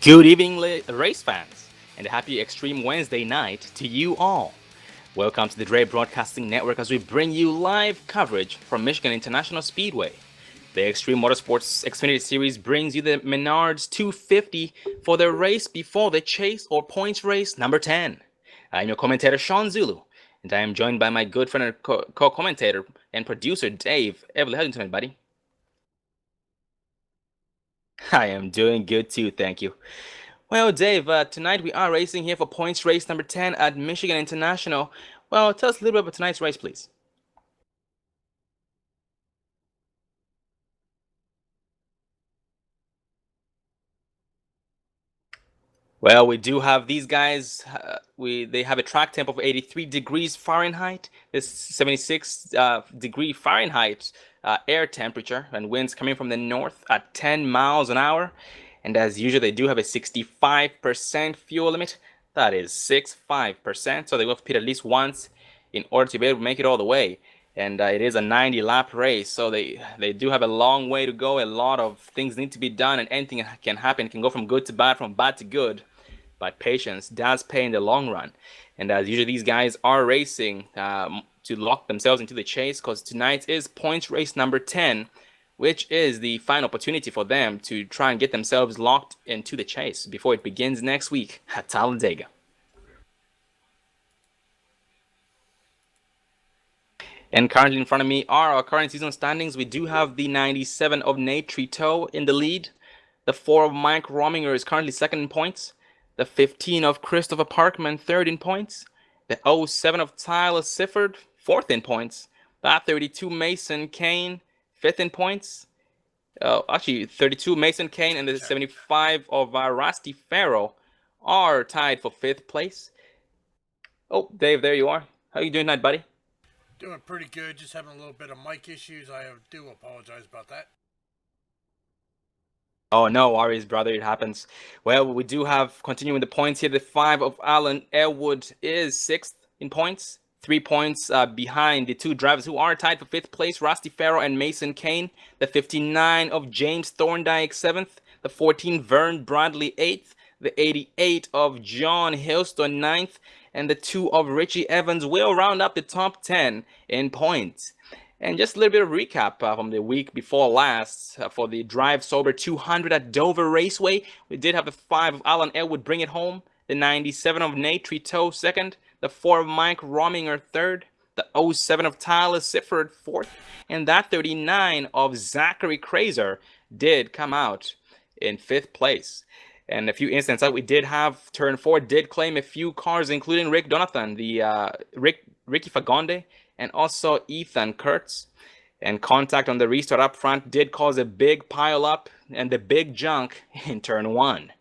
Good evening, race fans, and a happy Extreme Wednesday night to you all. Welcome to the Dre Broadcasting Network as we bring you live coverage from Michigan International Speedway. The Extreme Motorsports Xfinity Series brings you the Menards 250 for the race before the chase or points race number 10. I'm your commentator, Sean Zulu, and I am joined by my good friend and co-commentator and producer, Dave. Evelyn, how are you doing, buddy? I am doing good too, thank you. Well, Dave, tonight we are racing here for points race number 10 at Michigan International. Well, tell us a little bit about tonight's race, please. Well, we do have these guys. They have a track temp of 83 degrees Fahrenheit. This 76 degree Fahrenheit air temperature and winds coming from the north at 10 miles an hour. And as usual, they do have a 65% fuel limit. That is 65%. So they will have to pit at least once in order to be able to make it all the way. And it is a 90 lap race, so they do have a long way to go. A lot of things need to be done, and anything can happen. It can go from good to bad, from bad to good. But patience does pay in the long run. And as usually, these guys are racing to lock themselves into the chase, because tonight is points race number 10, which is the final opportunity for them to try and get themselves locked into the chase before it begins next week at Talladega. And currently in front of me are our current season standings. We do have the 97 of Nate Trito in the lead. The 4 of Mike Rominger is currently second in points. The 15 of Christopher Parkman, third in points. The 07 of Tyler Sifford, fourth in points. That 32 Mason Kane, fifth in points. Actually, 32 Mason Kane and the 75 of Rusty Farrell are tied for fifth place. Oh, Dave, there you are. How are you doing tonight, buddy? Doing pretty good, just having a little bit of mic issues. I do apologize about that. Oh, no worries, brother. It happens. Well, we do have, continuing the points here, the 5 of Alan Elwood is sixth in points. 3 points behind the 2 drivers who are tied for fifth place, Rusty Farrell and Mason Kane. The 59 of James Thorndike, seventh. The 14, Vern Bradley, eighth. The 88 of John Hillston, ninth. And the 2 of Richie Evans will round up the top 10 in points. And just a little bit of recap from the week before last for the Drive Sober 200 at Dover Raceway. We did have the 5 of Alan Elwood bring it home, the 97 of Nate Trito second, the 4 of Mike Rominger third, the 07 of Tyler Sifford fourth, and that 39 of Zachary Kraser did come out in fifth place. And a few instances we did have turn 4 did claim a few cars, including Rick Donathan, the Ricky Fagonde, and also Ethan Kurtz. And contact on the restart up front did cause a big pile up and the big junk in turn 1.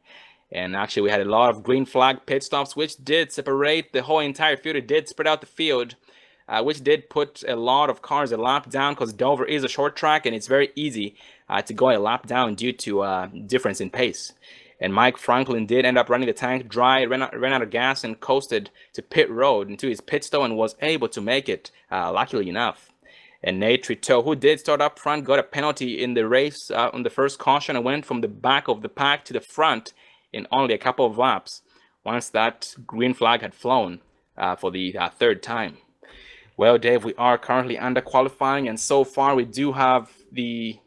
And actually, we had a lot of green flag pit stops, which did separate the whole entire field. It did spread out the field, which did put a lot of cars a lap down, because Dover is a short track and it's very easy to go a lap down due to difference in pace. And Mike Franklin did end up running the tank dry, ran out of gas, and coasted to pit road into his pit stop and was able to make it, luckily enough. And Nate Trito, who did start up front, got a penalty in the race on the first caution and went from the back of the pack to the front in only a couple of laps once that green flag had flown for the third time. Well, Dave, we are currently under qualifying, and so far we do have the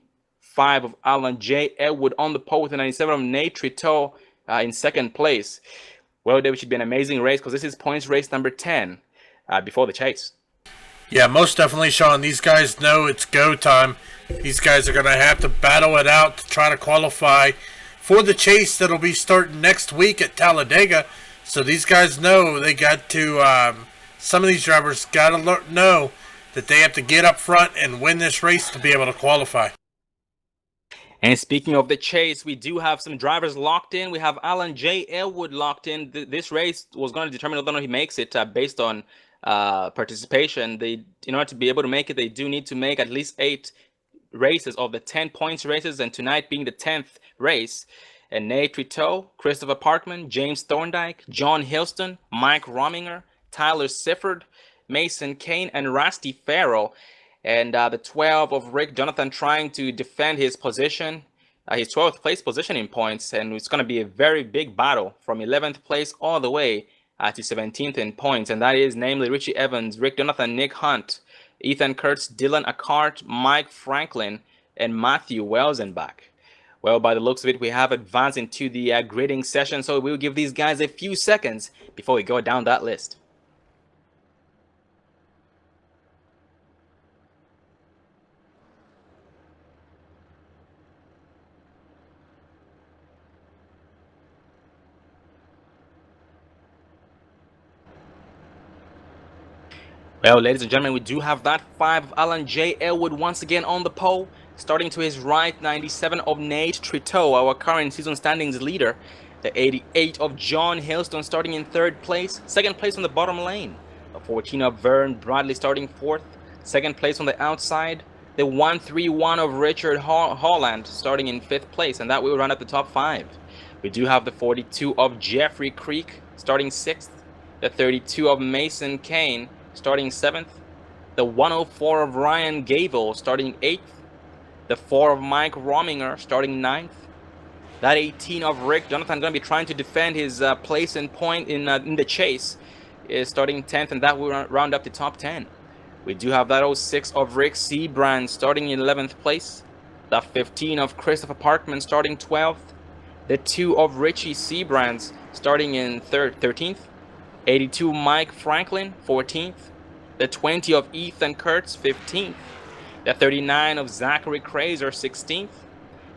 5 of Alan J. Elwood on the pole with the 97 of Nate Trito in second place. Well, Dave, it should be an amazing race, because this is points race number 10 before the chase. Yeah, most definitely, Sean. These guys know it's go time. These guys are going to have to battle it out to try to qualify for the chase that'll be starting next week at Talladega. So these guys know they got to, some of these drivers got to know that they have to get up front and win this race to be able to qualify. And speaking of the chase, we do have some drivers locked in. We have Alan J. Elwood locked in. This race was going to determine whether or not he makes it based on participation. In order to be able to make it, they do need to make at least 8 races of the 10 points races, and tonight being the 10th race. And Nate Trito, Christopher Parkman, James Thorndike, John Hillston, Mike Rominger, Tyler Sifford, Mason Kane, and Rusty Farrell. And the 12 of Rick Jonathan trying to defend his position, his 12th place position in points. And it's going to be a very big battle from 11th place all the way to 17th in points. And that is namely Richie Evans, Rick Jonathan, Nick Hunt, Ethan Kurtz, Dylan Akart, Mike Franklin, and Matthew Welsenbach. Well, by the looks of it, we have advanced into the grading session, so we'll give these guys a few seconds before we go down that list. Well, ladies and gentlemen, we do have that 5 of Alan J. Elwood once again on the pole. Starting to his right, 97 of Nate Trito, our current season standings leader. The 88 of John Hillstone starting in 3rd place. 2nd place on the bottom lane. The 14 of Vern Bradley starting 4th. 2nd place on the outside. The 131 of Richard Holland starting in 5th place. And that will run up the top 5. We do have the 42 of Jeffrey Creek starting 6th. The 32 of Mason Kane starting 7th, the 104 of Ryan Gable starting 8th, the 4 of Mike Rominger starting 9th, that 18 of Rick Jonathan going to be trying to defend his place and point in the chase is starting 10th, and that will round up the top 10. We do have that 06 of Rick Seabrand starting in 11th place, the 15 of Christopher Parkman starting 12th, the 2 of Richie Seabrands starting in 13th, 82 Mike Franklin 14th, the 20 of Ethan Kurtz 15th, the 39 of Zachary Kraser 16th,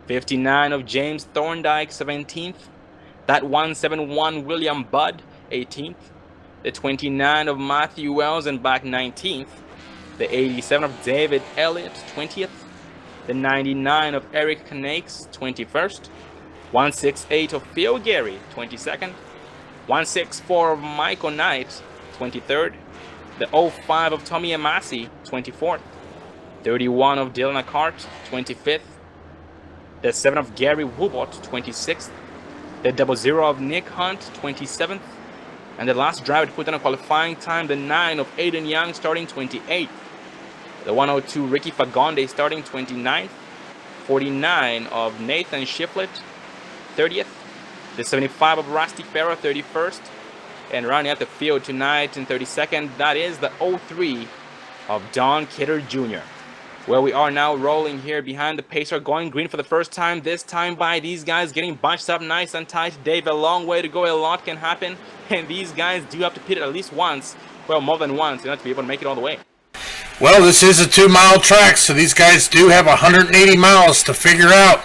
59 of James Thorndike 17th, that 171 William Budd 18th, the 29 of Matthew Welsenbach 19th, the 87 of David Elliott 20th, the 99 of Eric Knakes 21st, 168 of Phil Gary 22nd, 164 of Michael Knight, 23rd. The 05 of Tommy Amasi, 24th. 31 of Dylan Akart, 25th. The 7 of Gary Woobot, 26th. The 00 of Nick Hunt, 27th. And the last driver to put in a qualifying time, the 9 of Aiden Young, starting 28th. The 102 Ricky Fagonde, starting 29th. 49 of Nathan Shiflett, 30th. The 75 of Rusty Farah, 31st. And rounding out the field tonight in 32nd, that is the 03 of Don Kidder Jr. Well, we are now rolling here behind the pacer, going green for the first time, this time by these guys getting bunched up nice and tight. Dave, a long way to go, a lot can happen, and these guys do have to pit at least once, well, more than once, in order to be able to make it all the way. Well, this is a 2-mile track, so these guys do have 180 miles to figure out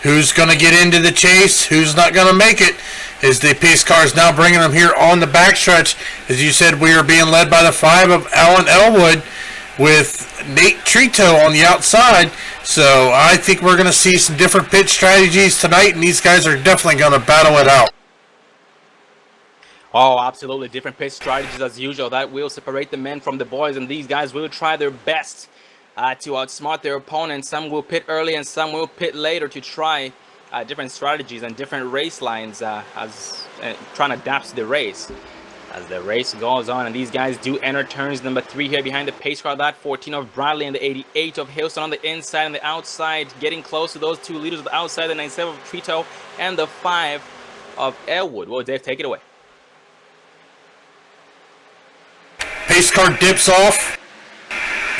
who's going to get into the chase, who's not going to make it, as the pace car is now bringing them here on the backstretch. As you said, we are being led by the 5 of Alan Elwood with Nate Trito on the outside. So I think we're going to see some different pit strategies tonight, and these guys are definitely going to battle it out. Oh, absolutely. Different pit strategies as usual. That will separate the men from the boys, and these guys will try their best to outsmart their opponents. Some will pit early and some will pit later to try different strategies and different race lines trying to adapt to the race as the race goes on. And these guys do enter turns number 3 here behind the pace car. That 14 of Bradley and the 88 of Hillston on the inside and the outside, getting close to those 2 leaders on the outside, the 97 of Trito and the 5 of Elwood. Well, Dave, take it away. Pace car dips off,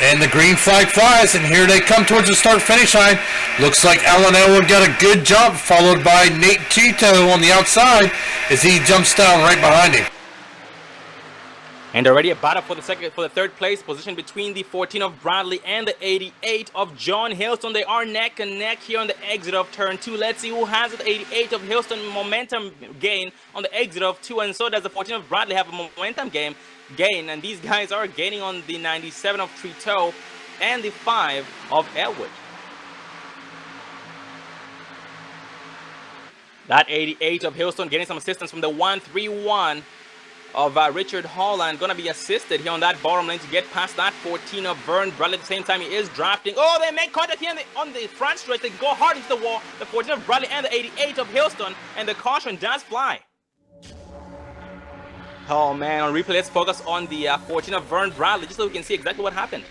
and the green flag flies, and here they come towards the start-finish line. Looks like Alan Elwood got a good jump, followed by Nate Tito on the outside as he jumps down right behind him. And already a battle for the 3rd place position between the 14 of Bradley and the 88 of John Hillston. They are neck and neck here on the exit of turn 2. Let's see who has it. The 88 of Hillston momentum gain on the exit of 2, and so does the 14 of Bradley have a momentum gain. And these guys are gaining on the 97 of Trito and the 5 of Elwood. That 88 of Hillston getting some assistance from the 131 of Richard Holland. Going to be assisted here on that bottom lane to get past that 14 of Vern Bradley. At the same time, he is drafting. Oh, they make contact here on the front stretch. They go hard into the wall. The 14 of Bradley and the 88 of Hillston. And the caution does fly. Oh man, on replay, let's focus on the 14 of Vern Bradley, just so we can see exactly what happened.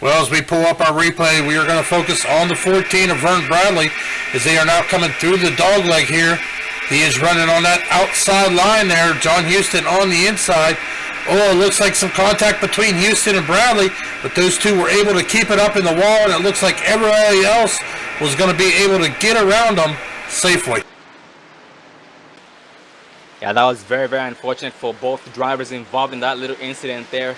Well, as we pull up our replay, we are going to focus on the 14 of Vern Bradley as they are now coming through the dogleg here. He is running on that outside line there. John Houston on the inside. Oh, it looks like some contact between Houston and Bradley. But those two were able to keep it up in the wall, and it looks like everybody else was going to be able to get around them safely. Yeah, that was very, very unfortunate for both drivers involved in that little incident there.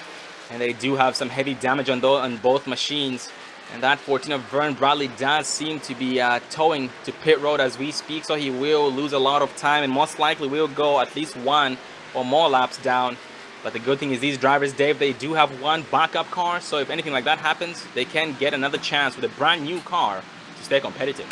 And they do have some heavy damage on both machines. And that 14 of Vern Bradley does seem to be towing to pit road as we speak. So he will lose a lot of time and most likely will go at least one or more laps down. But the good thing is these drivers, Dave, they do have one backup car. So if anything like that happens, they can get another chance with a brand new car to stay competitive.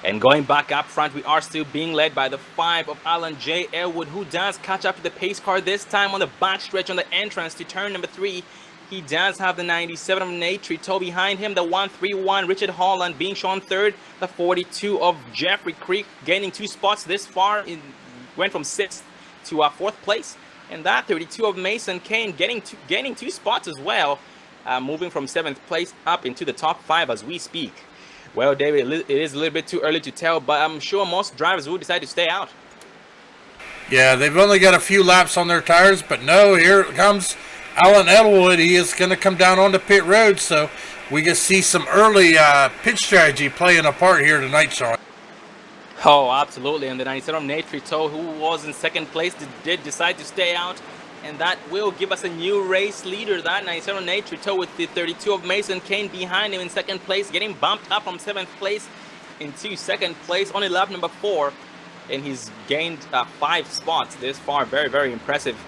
And going back up front, we are still being led by the 5 of Alan J. Elwood, who does catch up to the pace car this time on the backstretch on the entrance to turn number 3. He does have the 97 of Nate Trito behind him, the 131 Richard Holland being shown third, the 42 of Jeffrey Creek gaining 2 spots this far, went from 6th to 4th place, and that 32 of Mason Kane gaining 2 spots as well, moving from 7th place up into the top 5 as we speak. Well, David, it is a little bit too early to tell, but I'm sure most drivers will decide to stay out. Yeah, they've only got a few laps on their tires, but no, here comes Alan Elwood. He is going to come down onto pit road, so we can see some early pit strategy playing a part here tonight, Sean. Oh, absolutely. And the 97 Nate Trito, who was in 2nd place, did decide to stay out. And that will give us a new race leader. That 97 Nate Trito with the 32 of Mason Kane behind him in 2nd place, getting bumped up from 7th place into 2nd place on lap number 4. And he's gained 5 spots this far. Very, very impressive.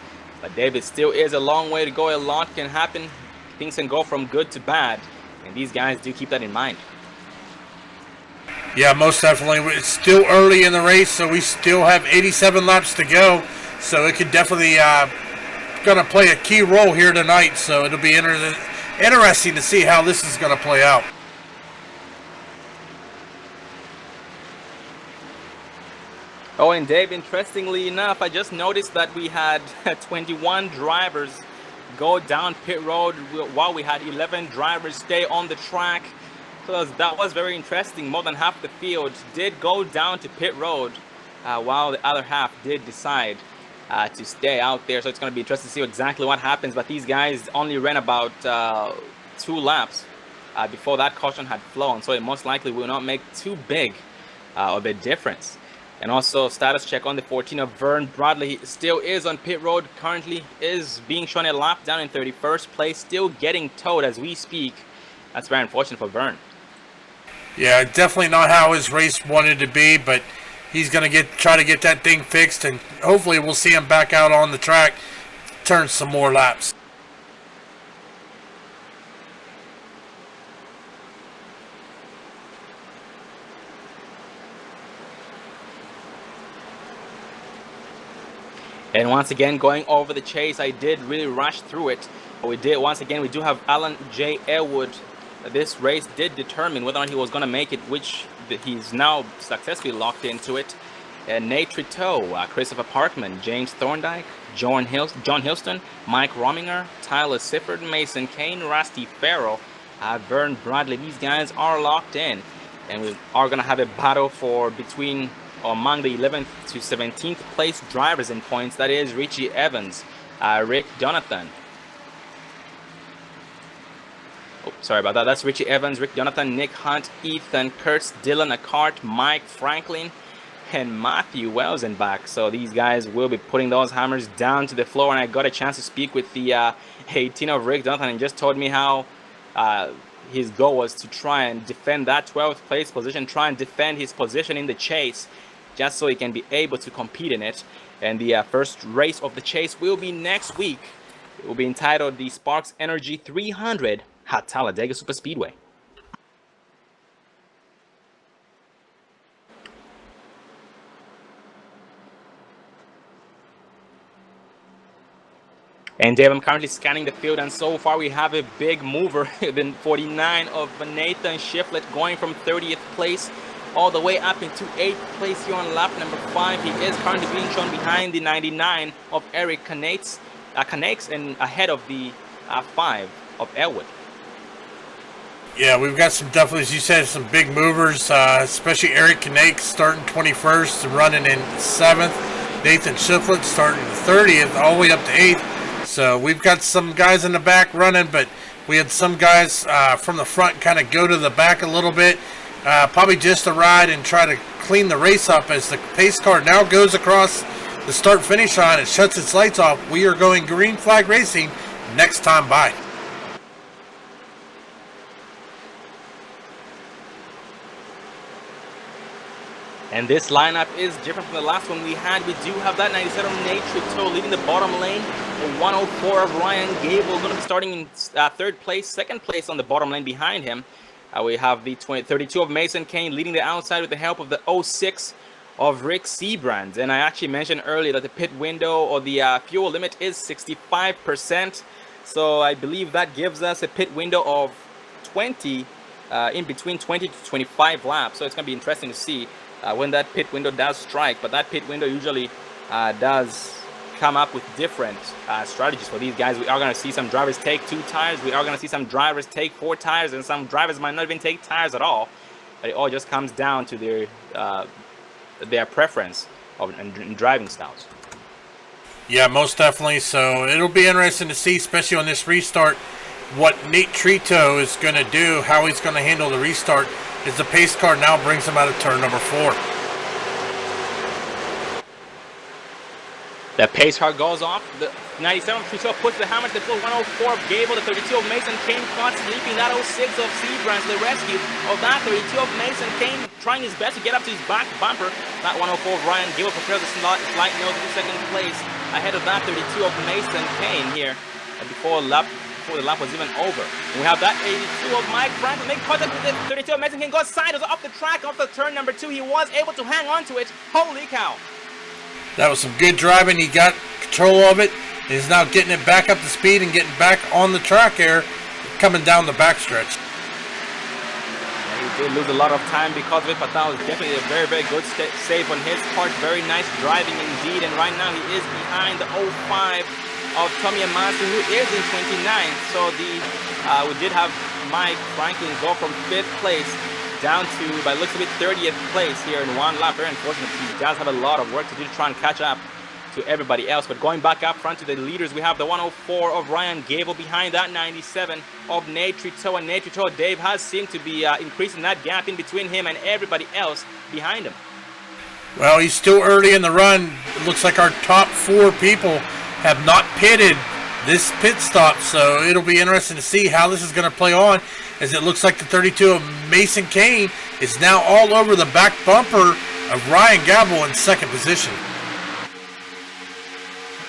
But David, still is a long way to go. A lot can happen. Things can go from good to bad. And these guys do keep that in mind. Yeah, most definitely. It's still early in the race, so we still have 87 laps to go. So it could definitely going to play a key role here tonight. So it'll be interesting to see how this is going to play out. Oh, and Dave, interestingly enough, I just noticed that we had 21 drivers go down pit road while we had 11 drivers stay on the track. So that was very interesting. More than half the field did go down to pit road while the other half did decide to stay out there. So it's going to be interesting to see exactly what happens. But these guys only ran about 2 laps before that caution had flown. So it most likely will not make too big of a difference. And also status check on the 14 of Vern Bradley. He still is on pit road. Currently is being shown a lap down in 31st place. Still getting towed as we speak. That's very unfortunate for Vern. Yeah, definitely not how his race wanted to be, but he's going to try to get that thing fixed, and hopefully we'll see him back out on the track, turn some more laps. And once again, going over the chase, I did really rush through it. We do have Alan J. Elwood. This race did determine whether or not he was going to make it, which he's now successfully locked into it. Nate Trito, Christopher Parkman, James Thorndike, John Hilston, Mike Rominger, Tyler Sifford, Mason Kane, Rusty Farrell, Vern Bradley. These guys are locked in, and we are going to have a battle among the 11th to 17th place drivers in points. That is Richie Evans, Rick Donathan. Oh, sorry about that. That's Richie Evans, Rick Donathan, Nick Hunt, Ethan Kurtz, Dylan Acart, Mike Franklin, and Matthew Welsenbach. So these guys will be putting those hammers down to the floor. And I got a chance to speak with the 18 of Rick Donathan, and just told me how his goal was to try and defend that 12th place position, try and defend his position in the chase, just so he can be able to compete in it. And the first race of the chase will be next week. It will be entitled the Sparks Energy 300 at Talladega Superspeedway. And Dave, I'm currently scanning the field, and so far we have a big mover. The 49 of Nathan Shiflett going from 30th place all the way up into 8th place here on lap number 5. He is currently being shown behind the 99 of Eric Canakes and ahead of the 5 of Elwood. Yeah, we've got definitely, as you said, some big movers, especially Eric Canakes starting 21st and running in 7th. Nathan Shiflett starting 30th all the way up to 8th. So we've got some guys in the back running, but we had some guys from the front kind of go to the back a little bit, probably just to ride and try to clean the race up as the pace car now goes across the start-finish line and shuts its lights off. We are going green flag racing next time by. And this lineup is different from the last one we had. We do have that 97 Nate Trito leading the bottom lane. The 104 of Ryan Gable going to be starting in third place. Second place on the bottom lane behind him. We have the 32 of Mason Kane leading the outside with the help of the 06 of Rick Seabrand. And I actually mentioned earlier that the pit window or the fuel limit is 65%. So I believe that gives us a pit window of 20, in between 20 to 25 laps. So it's going to be interesting to see when that pit window does strike. But that pit window usually does come up with different strategies for these guys. We are going to see some drivers take 2 tires. We are going to see some drivers take 4 tires, and some drivers might not even take tires at all. But it all just comes down to their preference in driving styles. Yeah, most definitely. So it'll be interesting to see, especially on this restart, what Nate Trito is going to do, how he's going to handle the restart, as the pace car now brings him out of turn number 4. The pace car goes off. The 97 of Trito puts the hammer to the full 104 of Gable. The 32 of Mason Kane caught sleeping. That 06 of Seabrand to the rescue of that 32 of Mason Kane, trying his best to get up to his back bumper. That 104 of Ryan Gable prepares a slight nose to second place ahead of that 32 of Mason Kane here before the lap was even over. And we have that 82 of Mike Franklin make contact with the 32 of Mason Kane, goes sideways off the track, off the turn number 2. He was able to hang on to it. Holy cow. That was some good driving. He got control of it. He's now getting it back up to speed and getting back on the track here, coming down the backstretch. He did lose a lot of time because of it, but that was definitely a very, very good save on his part. Very nice driving indeed. And right now he is behind the 05 of Tommy Amasi, who is in 29th. So we did have Mike Franklin go from 5th place down to, by looks of it, 30th place here in one lap. Very unfortunate. He does have a lot of work to do to try and catch up to everybody else. But going back up front to the leaders, we have the 104 of Ryan Gable behind that 97 of Nate Trito. And Nate Trito, Dave, has seemed to be increasing that gap in between him and everybody else behind him. Well, he's still early in the run. It looks like our top 4 people have not pitted this pit stop, so it'll be interesting to see how this is going to play on, as it looks like the 32 of Mason Kane is now all over the back bumper of Ryan Gable in second position.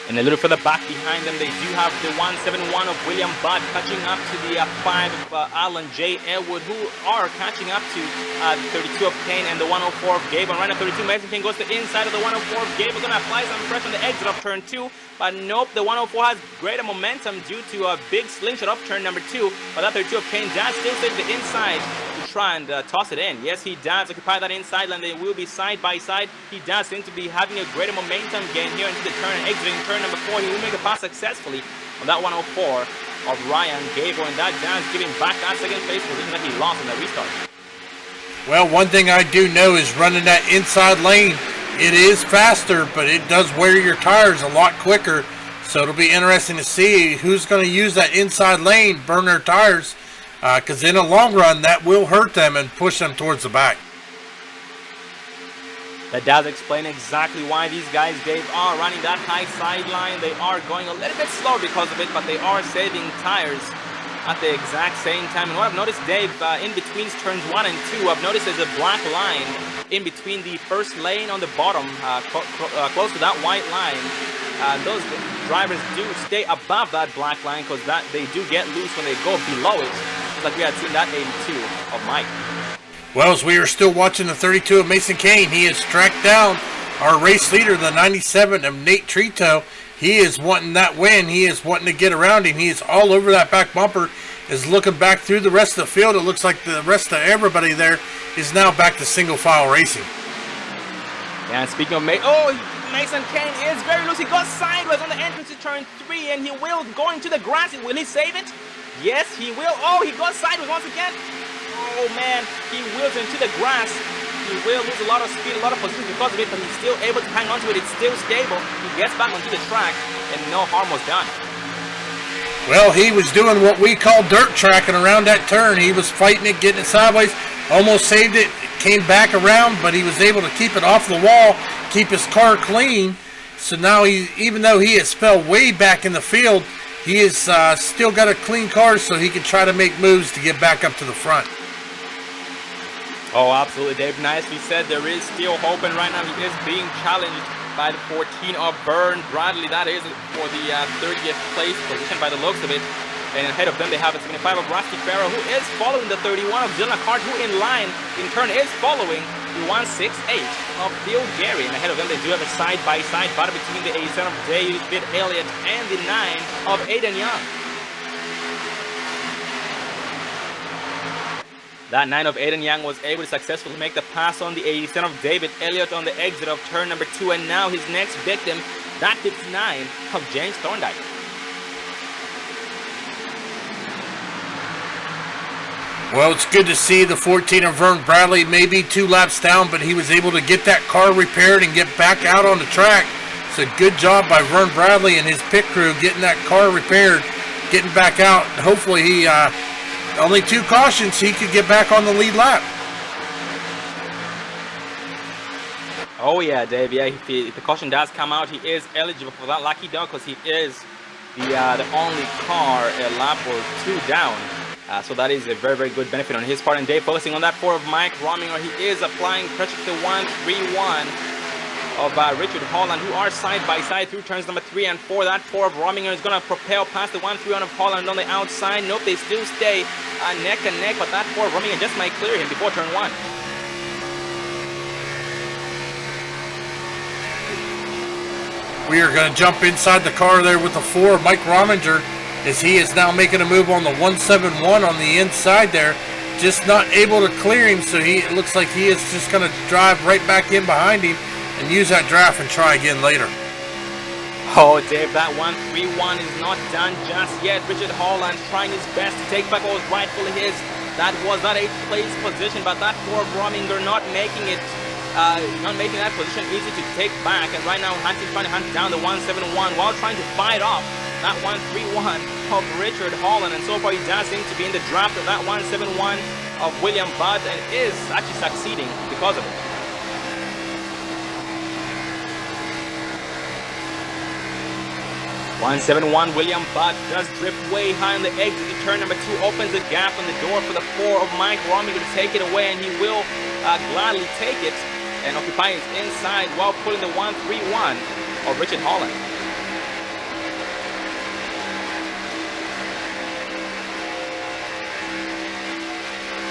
And a little further back behind them, they do have the 171 of William Budd catching up to the 5 of Alan J. Elwood, who are catching up to the 32 of Kane and the 104 of Gable. And right now, 32 Mason Kane goes to the inside of the 104 of Gable, going to apply some pressure on the exit of turn 2. But nope, the 104 has greater momentum due to a big slingshot of turn number 2. But that 32 of Kane does still stay to the inside to try and toss it in. Yes, he does occupy that inside lane. They will be side by side. He does seem to be having a greater momentum gain here into the turn and exiting turn number 4. He will make a pass successfully on that 104 of Ryan Gable, and that does give him back that second place position that he lost in the restart. Well, one thing I do know is running that inside lane, it is faster, but it does wear your tires a lot quicker. So it'll be interesting to see who's going to use that inside lane, burn their tires, because in the long run, that will hurt them and push them towards the back. That does explain exactly why these guys, Dave, are running that high sideline. They are going a little bit slow because of it, but they are saving tires at the exact same time. And what I've noticed, Dave, in between turns 1 and 2, I've noticed there's a black line in between the first lane on the bottom, close to that white line. Those drivers do stay above that black line because they do get loose when they go below it, just like we had seen that 82 of Mike. Well, as we are still watching the 32 of Mason Kane, he has tracked down our race leader, the 97 of Nate Trito. He is wanting that win. He is wanting to get around him. He is all over that back bumper, is looking back through the rest of the field. It looks like the rest of everybody there is now back to single file racing. And speaking of Mason Kane is very loose. He goes sideways on the entrance to turn 3, and he will go into the grass. Will he save it? Yes, he will. Oh, he goes sideways once again. Oh man, he wheels into the grass. He He will lose a lot of speed, a lot of position because of it, but he's still able to hang on to it. It's still stable. He gets back onto the track, and no harm was done. Well, he was doing what we call dirt tracking around that turn. He was fighting it, getting it sideways, almost saved it, came back around, but he was able to keep it off the wall, keep his car clean. So now, even though he has fell way back in the field, he has still got a clean car, so he can try to make moves to get back up to the front. Oh, absolutely, Dave. Nicely said. There is still hope, and right now he is being challenged by the 14 of Vern Bradley. That is for the 30th place position by the looks of it. And ahead of them, they have a 75 of Rusty Farrow, who is following the 31 of Dylan Hart, who in line, in turn, is following the 168 of Phil Gary. And ahead of them, they do have a side-by-side battle between the 87 of David Elliott and the 9 of Aiden Young. That 9 of Aiden Young was able to successfully make the pass on the 87 of David Elliott on the exit of turn number 2. And now his next victim, that 59 of James Thorndike. Well, it's good to see the 14 of Vern Bradley, maybe 2 laps down, but he was able to get that car repaired and get back out on the track. It's a good job by Vern Bradley and his pit crew getting that car repaired, getting back out. Hopefully he... only 2 cautions, he could get back on the lead lap. Oh yeah, Dave. Yeah, if the caution does come out, he is eligible for that lucky dog because he is the only car a lap or 2 down. So that is a very, very good benefit on his part. And Dave, focusing on that 4 of Mike Rominger, he is applying pressure to the 131 of Richard Holland, who are side by side through turns number 3 and 4. That 4 of Rominger is going to propel past the 131 of Holland on the outside. Nope, they still stay neck and neck, but that 4 of Rominger just might clear him before turn 1. We are going to jump inside the car there with the 4 of Mike Rominger, as he is now making a move on the 171 on the inside there. Just not able to clear him, so it looks like he is just going to drive right back in behind him and use that draft and try again later. Oh, Dave, that 131 is not done just yet. Richard Holland trying his best to take back what was rightfully his. That was that 8th place position, but that 4 of Rominger not making that position easy to take back. And right now, Hunting trying to hunt down the 171 while trying to fight off that 131 of Richard Holland. And so far, he does seem to be in the draft of that 171 of William Budd and is actually succeeding because of it. 171 William Budd does drift way high on the exit to turn number 2, opens the gap on the door for the 4 of Mike Rominger to take it away, and he will gladly take it and occupy his inside while pulling the 131 of Richard Holland.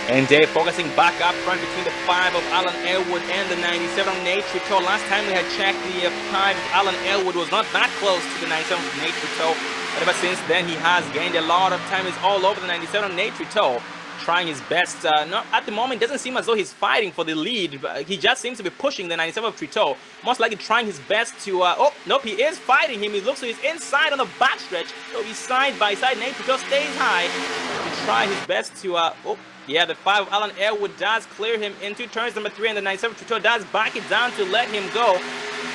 And Dave focusing back up front between the 5 of Alan Elwood and the 97 of Nate Trudeau. Last time we had checked, the 5 of Alan Elwood was not that close to the 97 of Nate Trudeau. But ever since then, he has gained a lot of time. He's all over the 97 of Nate Trudeau, trying his best. No, at the moment, it doesn't seem as though he's fighting for the lead. He just seems to be pushing the 97 of Trudeau, most likely trying his best to... oh, nope, he is fighting him. He looks like he's inside on the backstretch. So he's side by side. Nate Trudeau stays high to try his best to... oh. Yeah, the 5 of Alan Elwood does clear him into turns number 3, and the 97 Trudeau does back it down to let him go.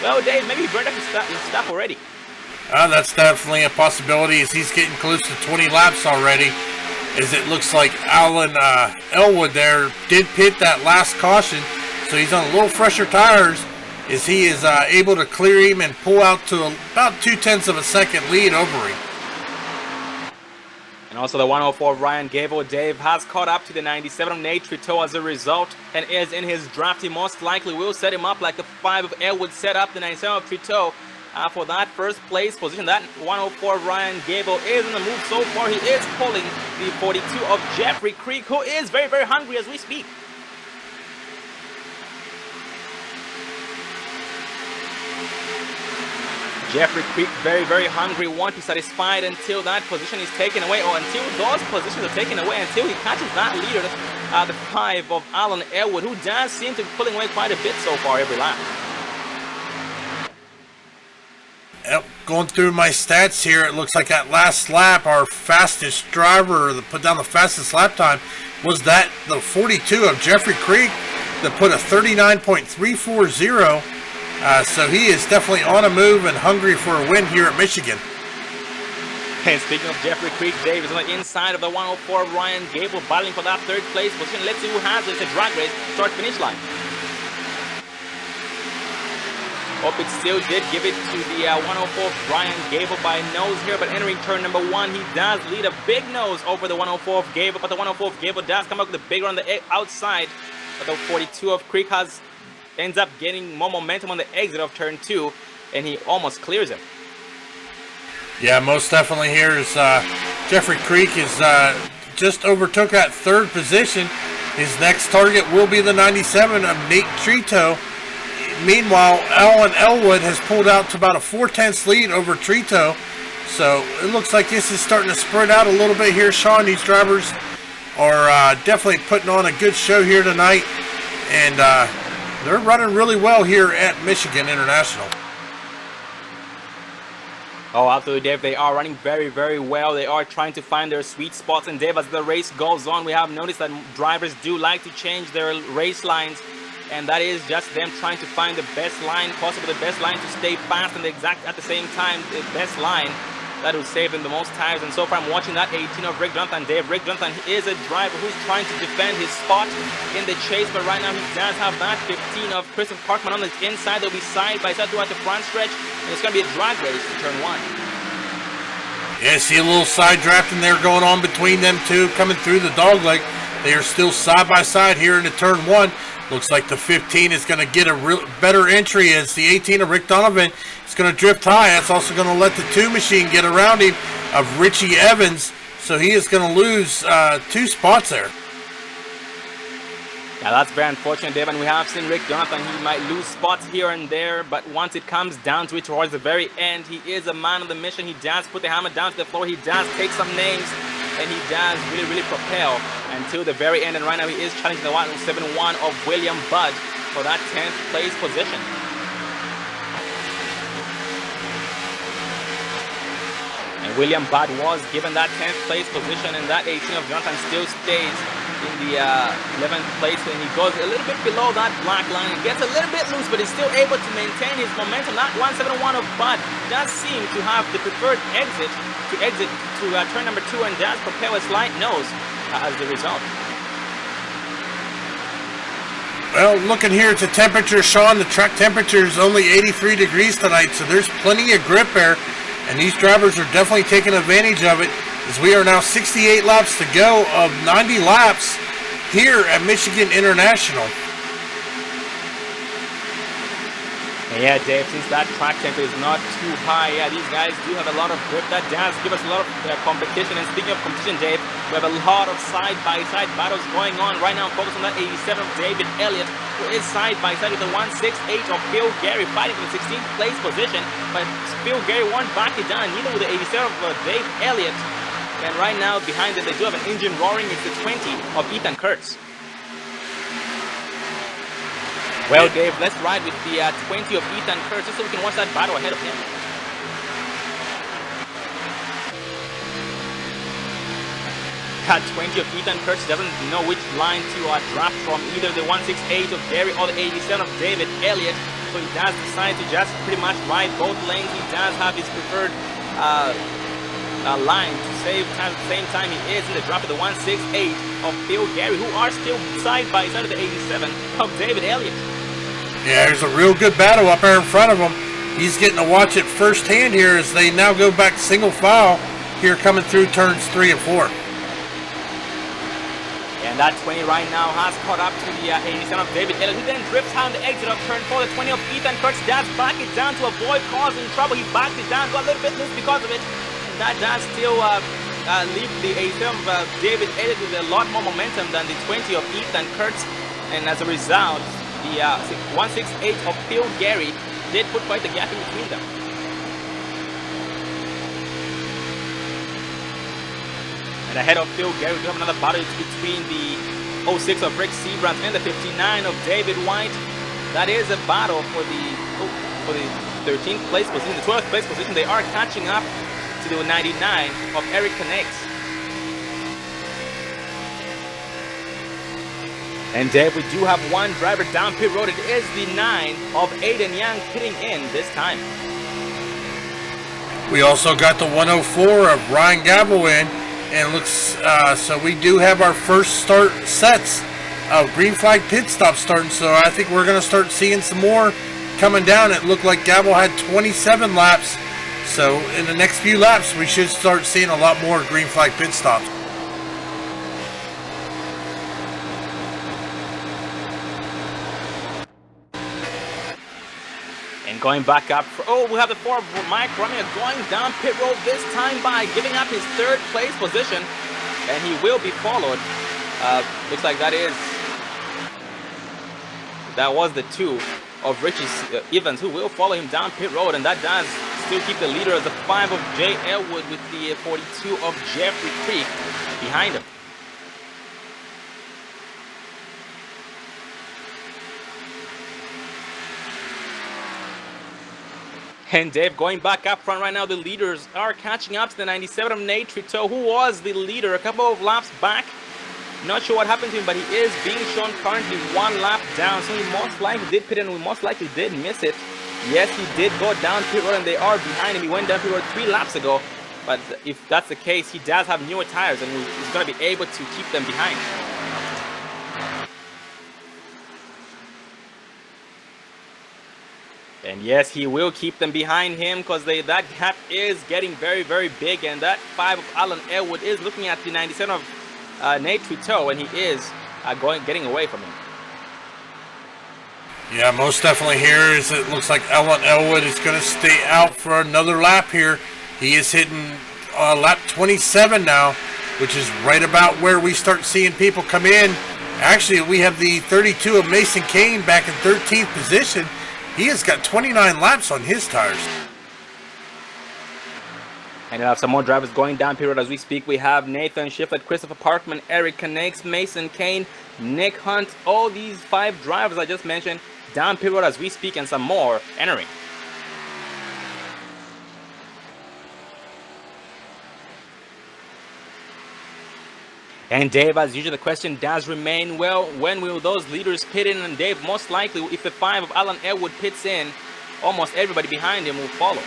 Well, Dave, maybe he burned up his stuff already. That's definitely a possibility, as he's getting close to 20 laps already. As it looks like Alan Elwood there did pit that last caution, so he's on a little fresher tires, as he is able to clear him and pull out to about 0.2 of a second lead over him. And also the 104 of Ryan Gable. Dave has caught up to the 97 of Nate Trudeau as a result and is in his draft. He most likely will set him up like the 5 of Elwood set up the 97 of Trudeau for that first place position. That 104 of Ryan Gable is in the move so far. He is pulling the 42 of Jeffrey Creek, who is very, very hungry as we speak. Jeffrey Creek very, very hungry, won't be satisfied until that position is taken away, or until those positions are taken away, until he catches that leader, the 5 of Alan Elwood, who does seem to be pulling away quite a bit so far every lap. Yep, going through my stats here, it looks like that last lap, our fastest driver that put down the fastest lap time was that the 42 of Jeffrey Creek. to put a 39.340. So he is definitely on a move and hungry for a win here at Michigan. And speaking of Jeffrey Creek, Dave is on the inside of the 104. Ryan Gable battling for that third place position. Let's see who has it. It's a drag race, start-finish line. Hope it still did give it to the 104 Ryan Gable by nose here, but entering turn number 1, he does lead a big nose over the 104 of Gable, but the 104 of Gable does come up with a bigger on the outside, but the 42 of Creek ends up getting more momentum on the exit of turn 2, and he almost clears him. Yeah, most definitely here is Jeffrey Creek is just overtook that third position. His next target will be the 97 of Nate Trito. Meanwhile, Alan Elwood has pulled out to about a 4/10 lead over Trito. So it looks like this is starting to spread out a little bit here, Sean. These drivers are definitely putting on a good show here tonight. And they're running really well here at Michigan International. Oh, absolutely, Dave. They are running very, very well. They are trying to find their sweet spots. And Dave, as the race goes on, we have noticed that drivers do like to change their race lines. And that is just them trying to find the best line possible, the best line to stay fast and at the same time, the best line that will save them the most tires. And so far, I'm watching that 18 of Rick Jonathan. Dave, Rick Jonathan is a driver who's trying to defend his spot in the chase, but right now he does have that 15 of Christopher Parkman on the inside. They'll be side by side throughout the front stretch, and it's going to be a drag race in turn 1. Yeah, see a little side drafting there going on between them two coming through the dogleg. They are still side by side here into turn 1. Looks like the 15 is going to get a better entry as the 18 of Rick Donovan is going to drift high. That's also going to let the 2 machine get around him of Richie Evans. So he is going to lose 2 spots there. Yeah, that's very unfortunate, Dave. And we have seen Rick Jonathan. He might lose spots here and there, but once it comes down to it towards the very end, he is a man on the mission. He does put the hammer down to the floor. He does take some names, and he does really propel until the very end. And right now he is challenging the 171 of William Budd for that 10th place position. And William Budd was given that 10th place position, and that 18 of Jonathan still stays in the 11th place, and he goes a little bit below that black line and gets a little bit loose, but is still able to maintain his momentum. That 171 of Budd does seem to have the preferred exit to turn number 2 and does propel a slight nose as the result. Well, looking here at the temperature, Sean, the track temperature is only 83 degrees tonight, so there's plenty of grip there, and these drivers are definitely taking advantage of it, as we are now 68 laps to go of 90 laps here at Michigan International. Yeah, Dave, since that track tempo is not too high, yeah, these guys do have a lot of grip. That does give us a lot of competition. And speaking of competition, Dave, we have a lot of side-by-side battles going on right now. Focus on that 87 of David Elliott, who is side-by-side with the 168 of Phil Gary, fighting for the 16th place position. But Phil Gary won't back it down, neither with the 87 of Dave Elliott. And right now, behind them, they do have an engine roaring. It's the 20 of Ethan Kurtz. Well, Dave, let's ride with the 20 of Ethan Kurtz just so we can watch that battle ahead of him. That 20 of Ethan Kurtz doesn't know which line to draft from, either the 168 of Gary or the 87 of David Elliott. So he does decide to just pretty much ride both lanes. He does have his preferred line to save time. At the same time, he is in the draft of the 168 of Phil Gary, who are still side by side of the 87 of David Elliott. Yeah, there's a real good battle up there in front of him. He's getting to watch it firsthand here as they now go back single file here coming through turns 3 and 4. And that 20 right now has caught up to the 87 of David Elliott, who then drifts on the exit of turn 4. The 20 of Ethan Kurtz does back it down to avoid causing trouble. He backed it down, got a little bit loose because of it. And that does still leave the 87 of David Elliott with a lot more momentum than the 20 of Ethan Kurtz. And as a result, the 168 of Phil Gary did put quite the gap in between them. And ahead of Phil Gary, we have another battle between the 06 of Rick Seabrandt and the 59 of David White. That is a battle for the 13th place position, the 12th place position. They are catching up to the 99 of Eric Knex. And Dave, we do have one driver down pit road. It is the 9 of Aiden Yang pitting in this time. We also got the 104 of Ryan Gabble in, and looks so we do have our first start sets of green flag pit stop starting. So I think we're going to start seeing some more coming down. It looked like Gabble had 27 laps, so in the next few laps we should start seeing a lot more green flag pit stops. And going back up, we have the 4 of Mike Rominger going down pit road this time by giving up his 3rd place position, and he will be followed. Looks like that was the 2 of Richie Evans, who will follow him down pit road, and that does still keep the leader as the 5 of Jay Elwood with the 42 of Jeffrey Creek behind him. And Dave, going back up front right now, the leaders are catching up to the 97 of Nate Trito, who was the leader a couple of laps back. Not sure what happened to him, but he is being shown currently 1 lap down. So he most likely did pit in, and we most likely did miss it. Yes, he did go down pit road, and they are behind him. He went down pit road 3 laps ago. But if that's the case, he does have newer tires, and he's going to be able to keep them behind. And yes, he will keep them behind him, because that gap is getting very, very big. And that 5 of Alan Elwood is looking at the 97 of Nate Trito, and he is getting away from him. Yeah, most definitely here is it looks like Alan Elwood is going to stay out for another lap here. He is hitting lap 27 now, which is right about where we start seeing people come in. Actually, we have the 32 of Mason Kane back in 13th position. He has got 29 laps on his tires. And you'll have some more drivers going down pit road as we speak. We have Nathan Shiflett, Christopher Parkman, Eric Kanakes, Mason Kane, Nick Hunt. All these 5 drivers I just mentioned down pit road as we speak, and some more entering. And Dave, as usual, the question does remain, well, when will those leaders pit in? And Dave, most likely, if the 5 of Alan Elwood pits in, almost everybody behind him will follow.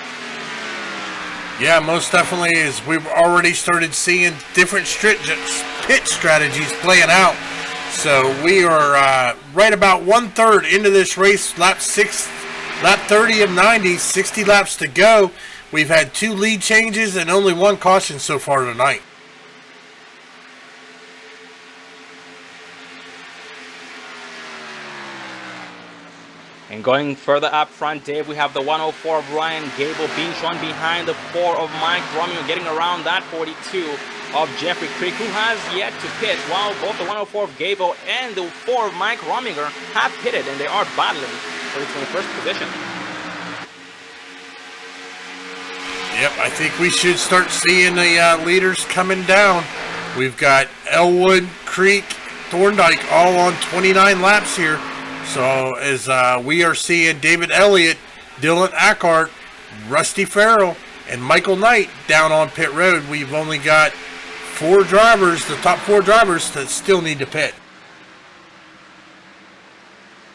Yeah, most definitely is. We've already started seeing different pit strategies playing out. So we are right about 1/3 into this race, lap 30 of 90, 60 laps to go. We've had 2 lead changes and only 1 caution so far tonight. And going further up front, Dave, we have the 104 of Ryan Gable being shown behind the 4 of Mike Romeo, getting around that 42 of Jeffrey Creek, who has yet to pit, while both the 104 of Gable and the 4 of Mike Rominger have pitted, and they are battling for the 21st position. Yep, I think we should start seeing the leaders coming down. We've got Elwood, Creek, Thorndike all on 29 laps here. So as we are seeing David Elliott, Dylan Ackart, Rusty Farrell, and Michael Knight down on pit road, we've only got 4 drivers, the top 4 drivers, that still need to pit.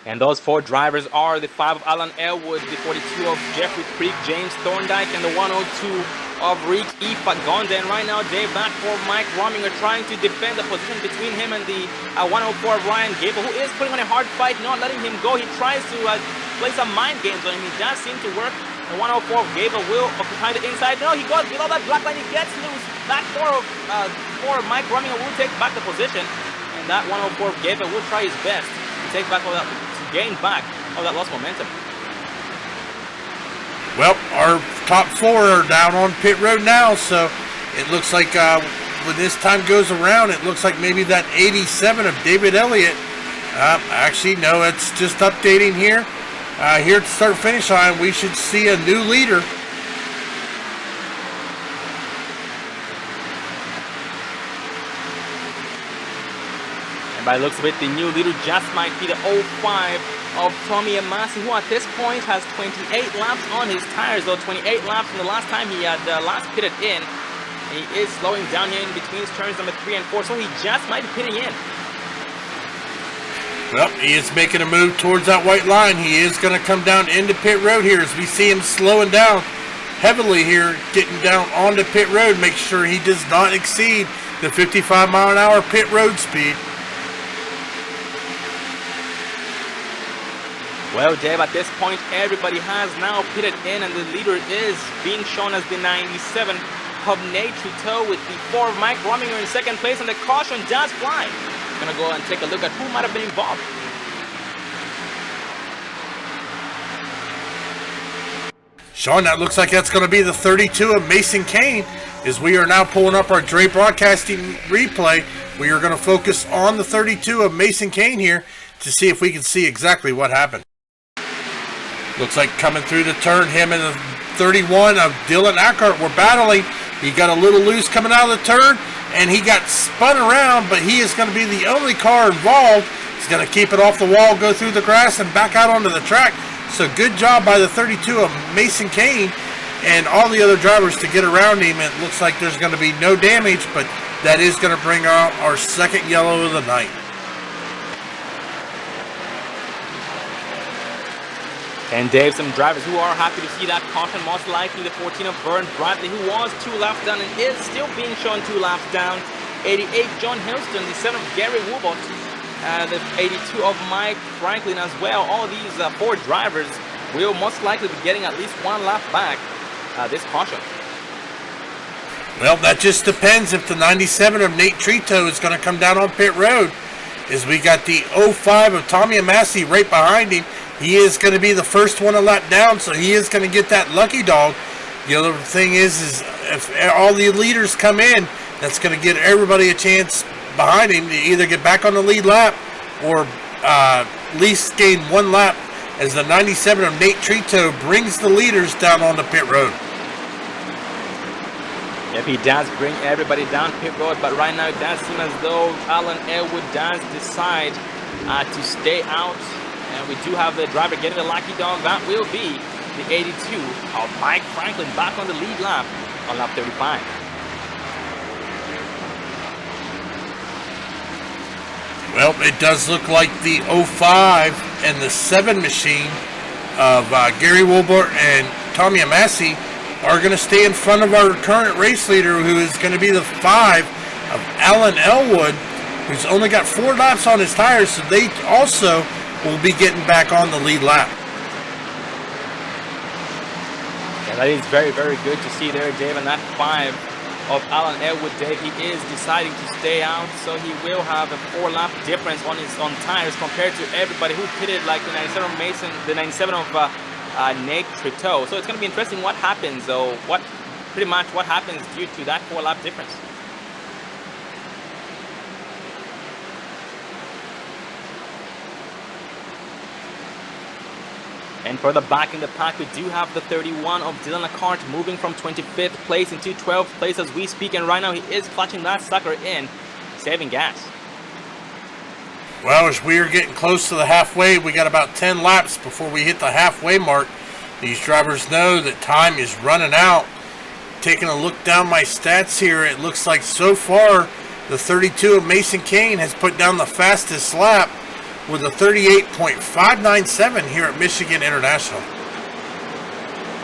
And those 4 drivers are the 5 of Alan Elwood, the 42 of Jeffrey Creek, James Thorndike, and the 102 of Rick Ifagonda. And right now, Dave, that 4 of Mike Rominger trying to defend the position between him and the 104 of Ryan Gable, who is putting on a hard fight, not letting him go. He tries to play some mind games on him. It does seem to work. The 104 of Gable will occupy the inside. No, he goes below that black line. He gets loose. That 4 of Mike Rominger will take back the position. And that 104 of Gable will try his best to take back all that, to gain back all that lost momentum. Well, our top 4 are down on pit road now, so it looks like when this time goes around, it looks like maybe that 87 of David Elliott. Actually, no, it's just updating here. Here to start finish line, we should see a new leader. And by the looks of it, the new leader just might be the 05 of Tommy Amasi, who at this point has 28 laps on his tires, though 28 laps from the last time he had last pitted in. He is slowing down here in between turns number 3 and 4, so he just might be pitting in. Well, he is making a move towards that white line. He is going to come down into pit road here as we see him slowing down heavily here, getting down onto pit road. Make sure he does not exceed the 55-mile-an-hour pit road speed. Well, Dave, at this point, everybody has now pitted in, and the leader is being shown as the 97 of Nate Trudeau with the 4 of Mike Rominger in second place, and the caution does fly. Gonna go and take a look at who might have been involved. Sean, that looks like that's going to be the 32 of Mason Kane. As we are now pulling up our Dre Broadcasting replay, we are going to focus on the 32 of Mason Kane here to see if we can see exactly what happened. Looks like coming through the turn, him and the 31 of Dylan Eckhart were battling. He got a little loose coming out of the turn, and he got spun around, but he is going to be the only car involved. He's going to keep it off the wall, go through the grass, and back out onto the track. So good job by the 32 of Mason Kane and all the other drivers to get around him. It looks like there's going to be no damage, but that is going to bring out our second yellow of the night. And Dave, some drivers who are happy to see that caution, most likely the 14 of Vern Bradley, who was 2 laps down and is still being shown 2 laps down. 88 John Hilston, the 7 of Gary Woobot, the 82 of Mike Franklin as well. All these 4 drivers will most likely be getting at least 1 lap back this caution. Well, that just depends if the 97 of Nate Trito is going to come down on pit road. As we got the 05 of Tommy Amassi right behind him. He is going to be the first one a lap down, so he is going to get that lucky dog. The other thing is if all the leaders come in, that's going to give everybody a chance behind him to either get back on the lead lap or at least gain 1 lap as the 97 of Nate Trito brings the leaders down on the pit road. Yep, he does bring everybody down pit road, but right now it does seem as though Alan Elwood does decide to stay out. And we do have the driver getting the lucky dog. That will be the 82 of Mike Franklin back on the lead lap on lap 35. Well, it does look like the 05 and the 7 machine of Gary Wilbert and Tommy Amassi are going to stay in front of our current race leader, who is going to be the 5 of Alan Elwood, who's only got 4 laps on his tires, so they also will be getting back on the lead lap. Yeah, that is very, very good to see there, Dave. And that 5 of Alan Elwood, Dave, he is deciding to stay out, so he will have a 4-lap difference on his tires compared to everybody who pitted, like the 97 of Mason, the 97 of Nate Trito. So it's going to be interesting what happens, though. Pretty much what happens due to that 4-lap difference. And further back in the pack, we do have the 31 of Dylan Eckhart moving from 25th place into 12th place as we speak. And right now he is clutching that sucker in, saving gas. Well, as we are getting close to the halfway, we got about 10 laps before we hit the halfway mark. These drivers know that time is running out. Taking a look down my stats here, it looks like so far the 32 of Mason Kane has put down the fastest lap with a 38.597 here at Michigan International.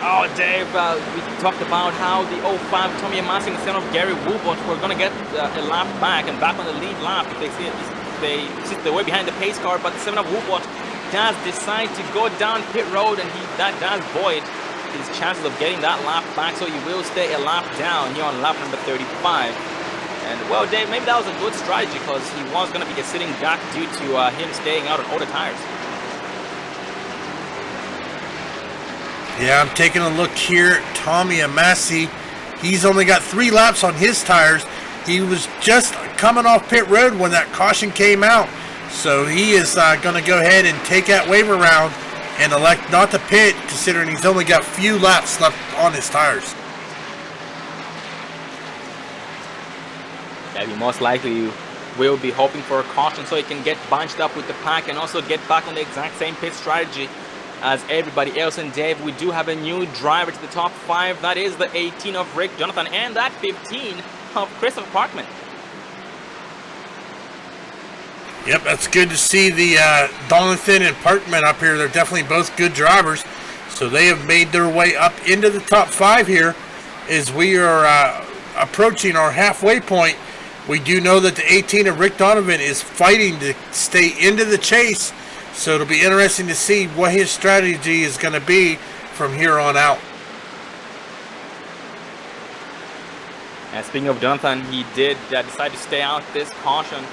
Oh, Dave, we talked about how the 05 Tommy Amassi instead of Gary Woobot were going to get a lap back and back on the lead lap if they sit the way behind the pace car, but the 7 of Woobot does decide to go down pit road, and that does void his chances of getting that lap back, so he will stay a lap down here on lap number 35. And, well, Dave, maybe that was a good strategy because he was going to be sitting back due to him staying out on all the tires. Yeah, I'm taking a look here at Tommy Amassi. He's only got 3 laps on his tires. He was just coming off pit road when that caution came out. So he is going to go ahead and take that waiver round and elect not to pit, considering he's only got few laps left on his tires. Yeah, he most likely will be hoping for a caution so he can get bunched up with the pack and also get back on the exact same pit strategy as everybody else. And Dave, we do have a new driver to the top 5. That is the 18 of Rick Jonathan and that 15 of Christopher Parkman. Yep, that's good to see the Donathan and Parkman up here. They're definitely both good drivers. So they have made their way up into the top 5 here as we are approaching our halfway point. We do know that the 18 of Rick Donovan is fighting to stay into the chase. So it'll be interesting to see what his strategy is going to be from here on out. And speaking of Jonathan, he did decide to stay out this caution,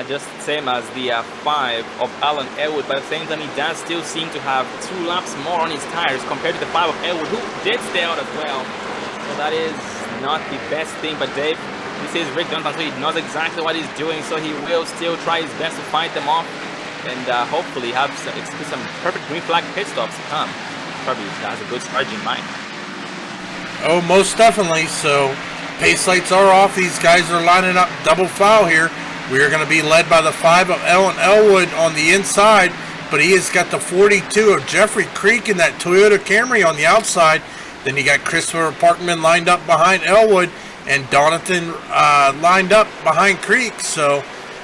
just same as the 5 of Alan Elwood. But at the same time, he does still seem to have 2 laps more on his tires compared to the 5 of Elwood, who did stay out as well. So that is not the best thing. But Dave, this is Rick Jonathan, so he knows exactly what he's doing. So he will still try his best to fight them off and hopefully have some perfect green flag pit stops to come. Probably has a good strategy in mind. Oh, most definitely. So pace lights are off. These guys are lining up double file here. We are going to be led by the 5 of Alan Elwood on the inside, but he has got the 42 of Jeffrey Creek in that Toyota Camry on the outside. Then you got Christopher Parkman lined up behind Elwood, and Donathan lined up behind Creek. So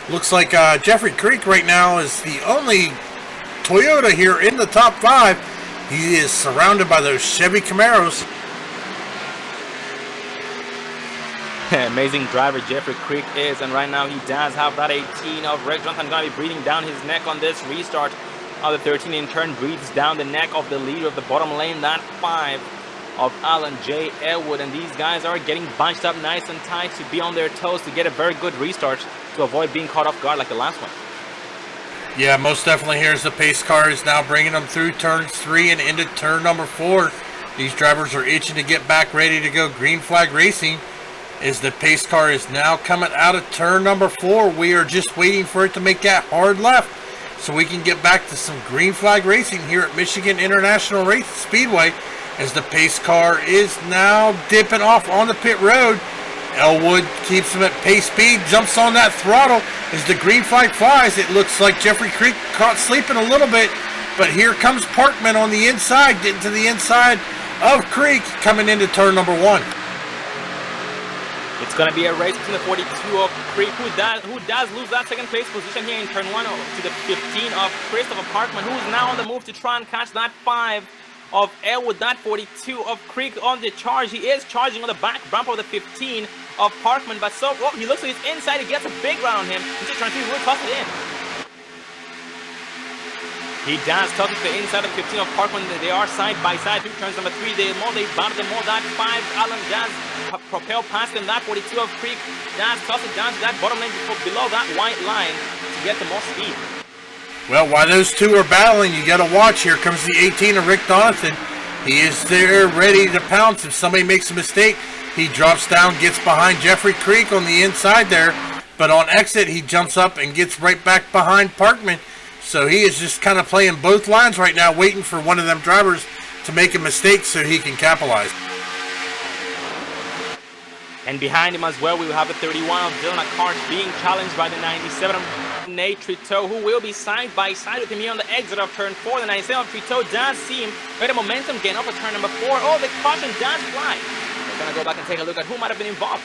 looks like Jeffrey Creek right now is the only Toyota here in the top 5. He is surrounded by those Chevy Camaros. Amazing driver Jeffrey Creek is, and right now he does have that 18 of Rick Jonathan. Gonna be breathing down his neck on this restart. The 13 in turn breathes down the neck of the leader of the bottom lane, that 5 of Alan J. Elwood, and these guys are getting bunched up nice and tight to be on their toes to get a very good restart to avoid being caught off guard like the last one. Yeah, most definitely. Here's the pace car is now bringing them through turn 3 and into turn number 4. These drivers are itching to get back ready to go green flag racing. As the pace car is now coming out of turn number 4, we are just waiting for it to make that hard left so we can get back to some green flag racing here at Michigan International Speedway. As the pace car is now dipping off on the pit road, Elwood keeps him at pace speed, jumps on that throttle as the green flag flies. It looks like Jeffrey Creek caught sleeping a little bit, but here comes Parkman on the inside, getting to the inside of Creek, coming into turn number 1. It's going to be a race between the 42 of Creek, who does lose that second place position here in turn 1, to the 15 of Christopher Parkman, who is now on the move to try and catch that 5 of Elwood. That 42 of Creek on the charge. He is charging on the back bumper of the 15 of Parkman, but so he looks like he's inside. He gets a big run on him. Into turn 3, will toss it in. He does toss it to the inside of 15 of Parkman. They are side by side through turns number 3. They battle them more. That 5 Alan does propel past them. That 42 of Creek does toss it down to that bottom lane below that white line to get the more speed. Well, while those two are battling, you got to watch. Here comes the 18 of Rick Donathan. He is there ready to pounce if somebody makes a mistake. He drops down, gets behind Jeffrey Creek on the inside there, but on exit he jumps up and gets right back behind Parkman. So he is just kind of playing both lines right now, waiting for one of them drivers to make a mistake so he can capitalize. And behind him as well, we will have the 31 of Dylan Akart being challenged by the 97 of Nate Trito, who will be side by side with him here on the exit of turn 4. The 97 of Trito does seem quite a momentum gain off of turn number 4. Oh, the caution does fly. We're going to go back and take a look at who might have been involved.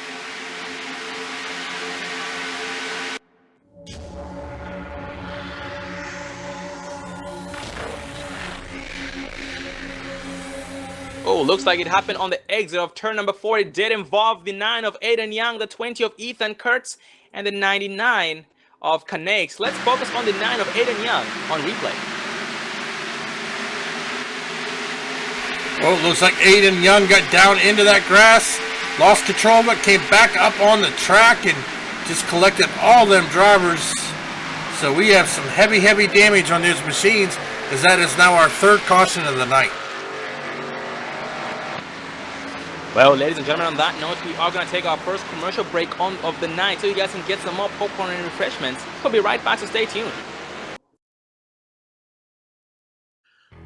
Oh, looks like it happened on the exit of turn number 4. It did involve the 9 of Aiden Young, the 20 of Ethan Kurtz, and the 99 of Kanakes. Let's focus on the 9 of Aiden Young on replay. Well, it looks like Aiden Young got down into that grass, lost control, but came back up on the track and just collected all them drivers. So we have some heavy damage on those machines, as that is now our 3rd caution of the night. Well, ladies and gentlemen, on that note, we are going to take our first commercial break of the night so you guys can get some more popcorn and refreshments. We'll be right back, so stay tuned.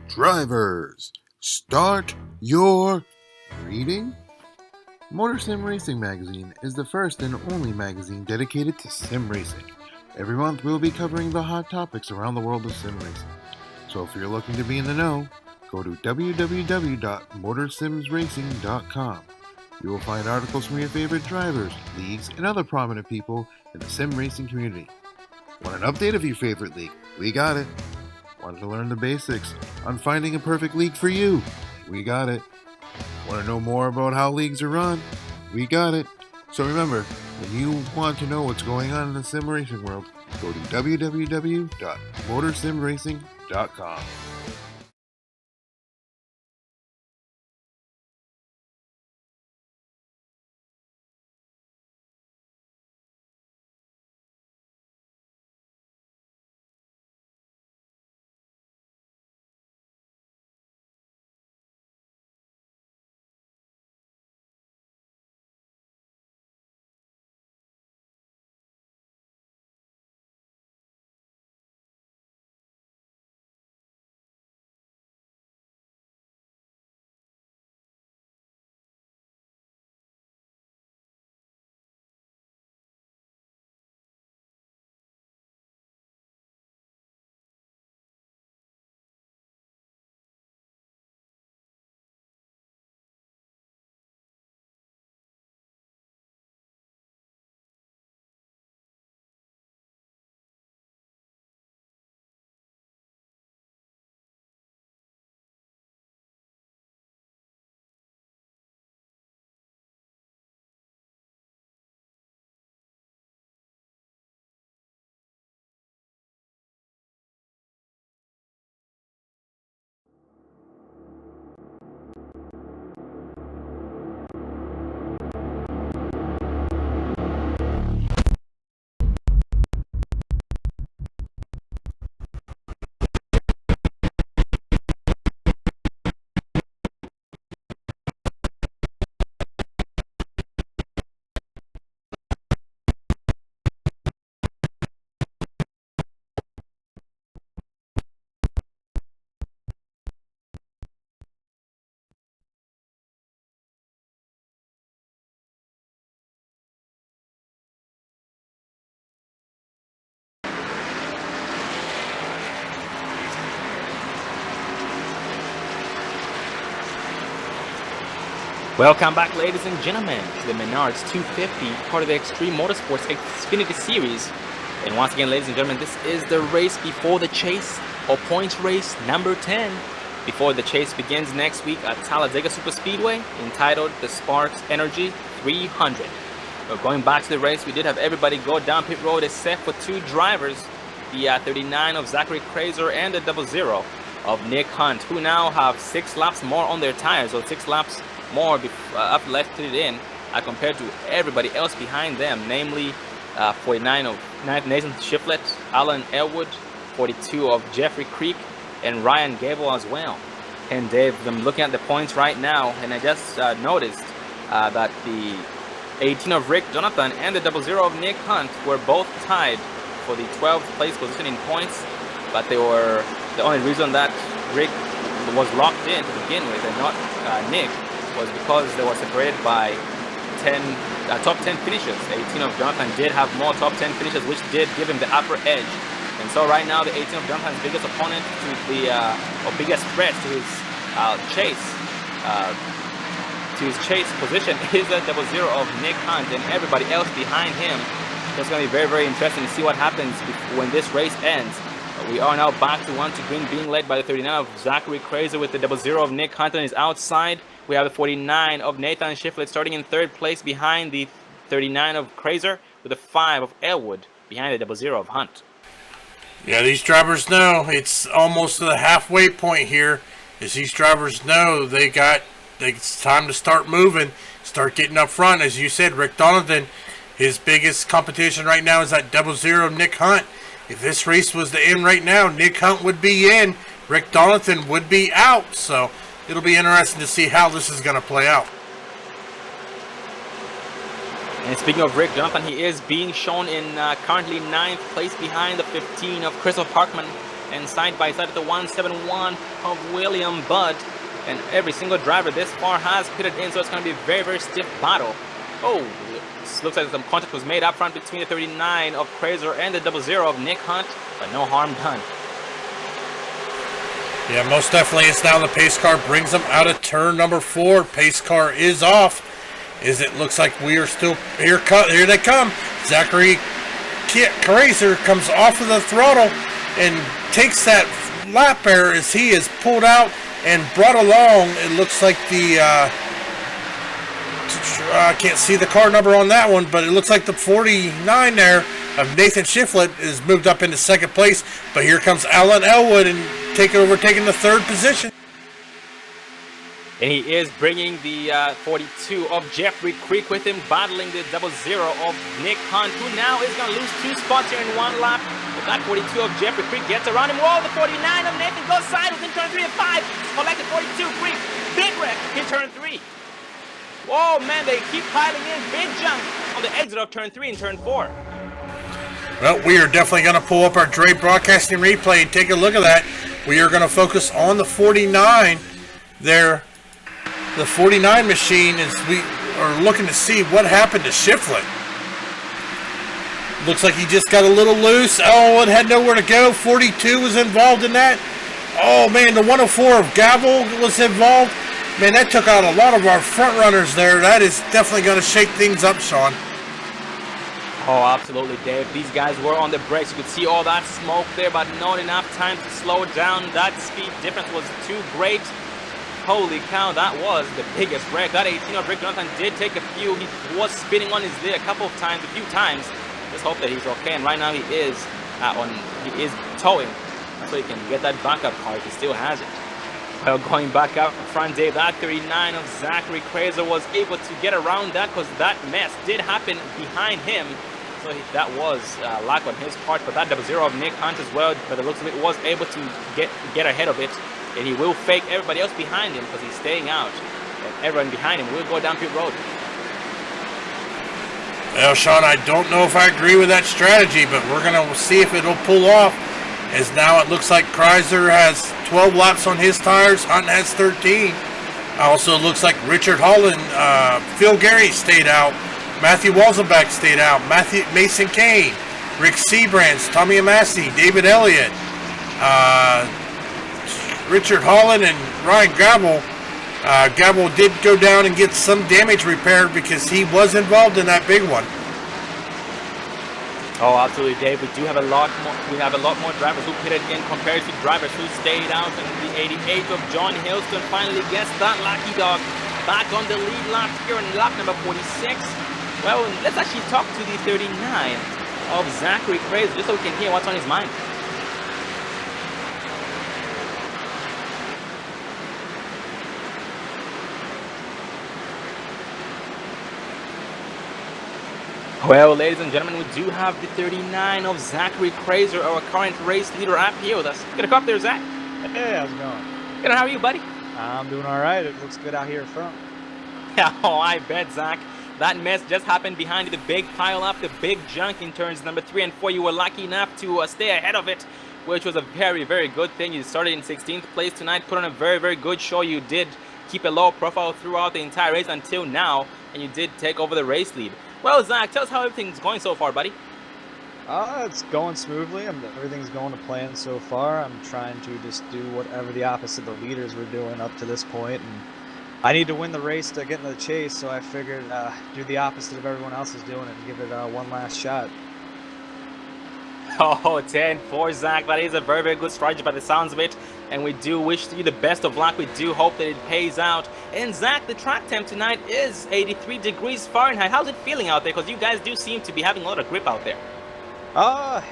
Drivers, start your reading. Motor Sim Racing Magazine is the first and only magazine dedicated to sim racing. Every month we'll be covering the hot topics around the world of sim racing. So if you're looking to be in the know, go to www.motorsimsracing.com. You will find articles from your favorite drivers, leagues, and other prominent people in the sim racing community. Want an update of your favorite league? We got it. Want to learn the basics on finding a perfect league for you? We got it. Want to know more about how leagues are run? We got it. So remember, when you want to know what's going on in the sim racing world, go to www.motorsimracing.com. Welcome back, ladies and gentlemen, to the Menards 250, part of the Extreme Motorsports Xfinity Series. And once again, ladies and gentlemen, this is the race before the chase, or points race number 10, before the chase begins next week at Talladega Superspeedway, entitled the Sparks Energy 300. But going back to the race, we did have everybody go down pit road except for two drivers, the 39 of Zachary Kraser and the 00 of Nick Hunt, who now have 6 laps more on their tires, or 6 laps more after left it in compared to everybody else behind them, namely 49 of Nathan Shiflett, Alan Elwood, 42 of Jeffrey Creek, and Ryan Gable as well. And Dave, I'm looking at the points right now, and I just noticed that the 18 of Rick Jonathan and the 00 of Nick Hunt were both tied for the 12th place position in points, but they were the only reason that Rick was locked in to begin with and not Nick was because they were separated by 10 top 10 finishes. 18 of Jonathan did have more top 10 finishes, which did give him the upper edge. And so right now, the 18 of Jonathan's biggest opponent to the or biggest threat to his chase position is the 00 of Nick Hunt, and everybody else behind him. It's going to be very, very interesting to see what happens when this race ends. We are now back to 1-2 green, being led by the 39 of Zachary Kraser with the 00 of Nick Hunt on his outside. We have the 49 of Nathan Shiflett starting in 3rd place behind the 39 of Kraser, with the 5 of Elwood behind the 00 of Hunt. Yeah, these drivers know it's almost to the halfway point here. As these drivers know it's time to start moving, start getting up front. As you said, Rick Donovan, his biggest competition right now is that 00 Nick Hunt. If this race was to end right now, Nick Hunt would be in, Rick Donovan would be out. So it'll be interesting to see how this is going to play out. And speaking of Rick Jonathan, he is being shown in currently 9th place behind the 15 of Christopher Parkman, and side by side at the 171 of William Budd. And every single driver this far has pitted in, so it's going to be a very, very stiff battle. Oh, looks like some contact was made up front between the 39 of Kraser and the 00 of Nick Hunt, but no harm done. Yeah, most definitely. It's now the pace car brings them out of turn number 4. Pace car is off. It looks like we are still here. Here they come. Zachary Crazer comes off of the throttle and takes that lap error as he is pulled out and brought along. It looks like the I can't see the car number on that one, but it looks like the 49 there of Nathan Shiflett is moved up into second place. But here comes Alan Elwood and taking the third position. And he is bringing the 42 of Jeffrey Creek with him, battling the 00 of Nick Hunt, who now is going to lose 2 spots here in 1 lap. But that 42 of Jeffrey Creek gets around him. Whoa, the 49 of Nathan goes sideways in turn 3 and 5. Collected 42 Creek. Big wreck in turn 3. Whoa, man, they keep piling in. Big jump on the exit of turn 3 and turn 4. Well, we are definitely going to pull up our Dre Broadcasting replay and take a look at that. We are going to focus on the 49 there. The 49 machine, as we are looking to see what happened to Shiflett. Looks like he just got a little loose. Oh, it had nowhere to go. 42 was involved in that. Oh, man, the 104 of Gavel was involved. Man, that took out a lot of our front runners there. That is definitely going to shake things up, Sean. Oh, absolutely, Dave. These guys were on the brakes. You could see all that smoke there, but not enough time to slow down. That speed difference was too great. Holy cow, that was the biggest wreck. That 18 of Rick Jonathan did take a few. He was spinning on his lid a few times. Just hope that he's okay. And right now he is towing, so he can get that backup car if he still has it. Well, going back out front, Dave, that 39 of Zachary Crazer was able to get around that because that mess did happen behind him. So that was lack on his part. But that 00 of Nick Hunt as well, by the looks of it, was able to get ahead of it. And he will fake everybody else behind him because he's staying out. And everyone behind him will go down pit road. Well, Sean, I don't know if I agree with that strategy, but we're going to see if it'll pull off. As now it looks like Chrysler has 12 laps on his tires. Hunt has 13. Also looks like Richard Holland, Phil Gary stayed out. Matthew Walzenbeck stayed out. Mason Kane, Rick Seabrands, Tommy Amassi, David Elliott, Richard Holland, and Ryan Gabel. Gabel did go down and get some damage repaired because he was involved in that big one. Oh, absolutely, Dave. We do have a lot more. We have a lot more drivers who pitted in compared to drivers who stayed out. And the 88 of John Hillston finally gets that lucky dog back on the lead lap here in lap number 46. Well, let's actually talk to the 39 of Zachary Crazer just so we can hear what's on his mind. Well, ladies and gentlemen, we do have the 39 of Zachary Crazer, our current race leader, up here with us. Gonna come up there, Zach. Hey, how's it going? Good, how are you, buddy? I'm doing all right. It looks good out here in front. Yeah, oh, I bet, Zach. That mess just happened behind the big pile up, the big junk in turns number 3 and 4. You were lucky enough to stay ahead of it, which was a very, very good thing. You started in 16th place tonight, put on a very, very good show. You did keep a low profile throughout the entire race until now, and you did take over the race lead. Well, Zach, tell us how everything's going so far, buddy. It's going smoothly. Everything's going to plan so far. I'm trying to just do whatever the opposite of the leaders were doing up to this point, and I need to win the race to get into the chase, so I figured do the opposite of everyone else is doing and give it one last shot. Oh, 10-4, Zach. That is a very, very good strategy by the sounds of it. And we do wish you the best of luck. We do hope that it pays out. And Zach, the track temp tonight is 83 degrees Fahrenheit. How's it feeling out there? Because you guys do seem to be having a lot of grip out there.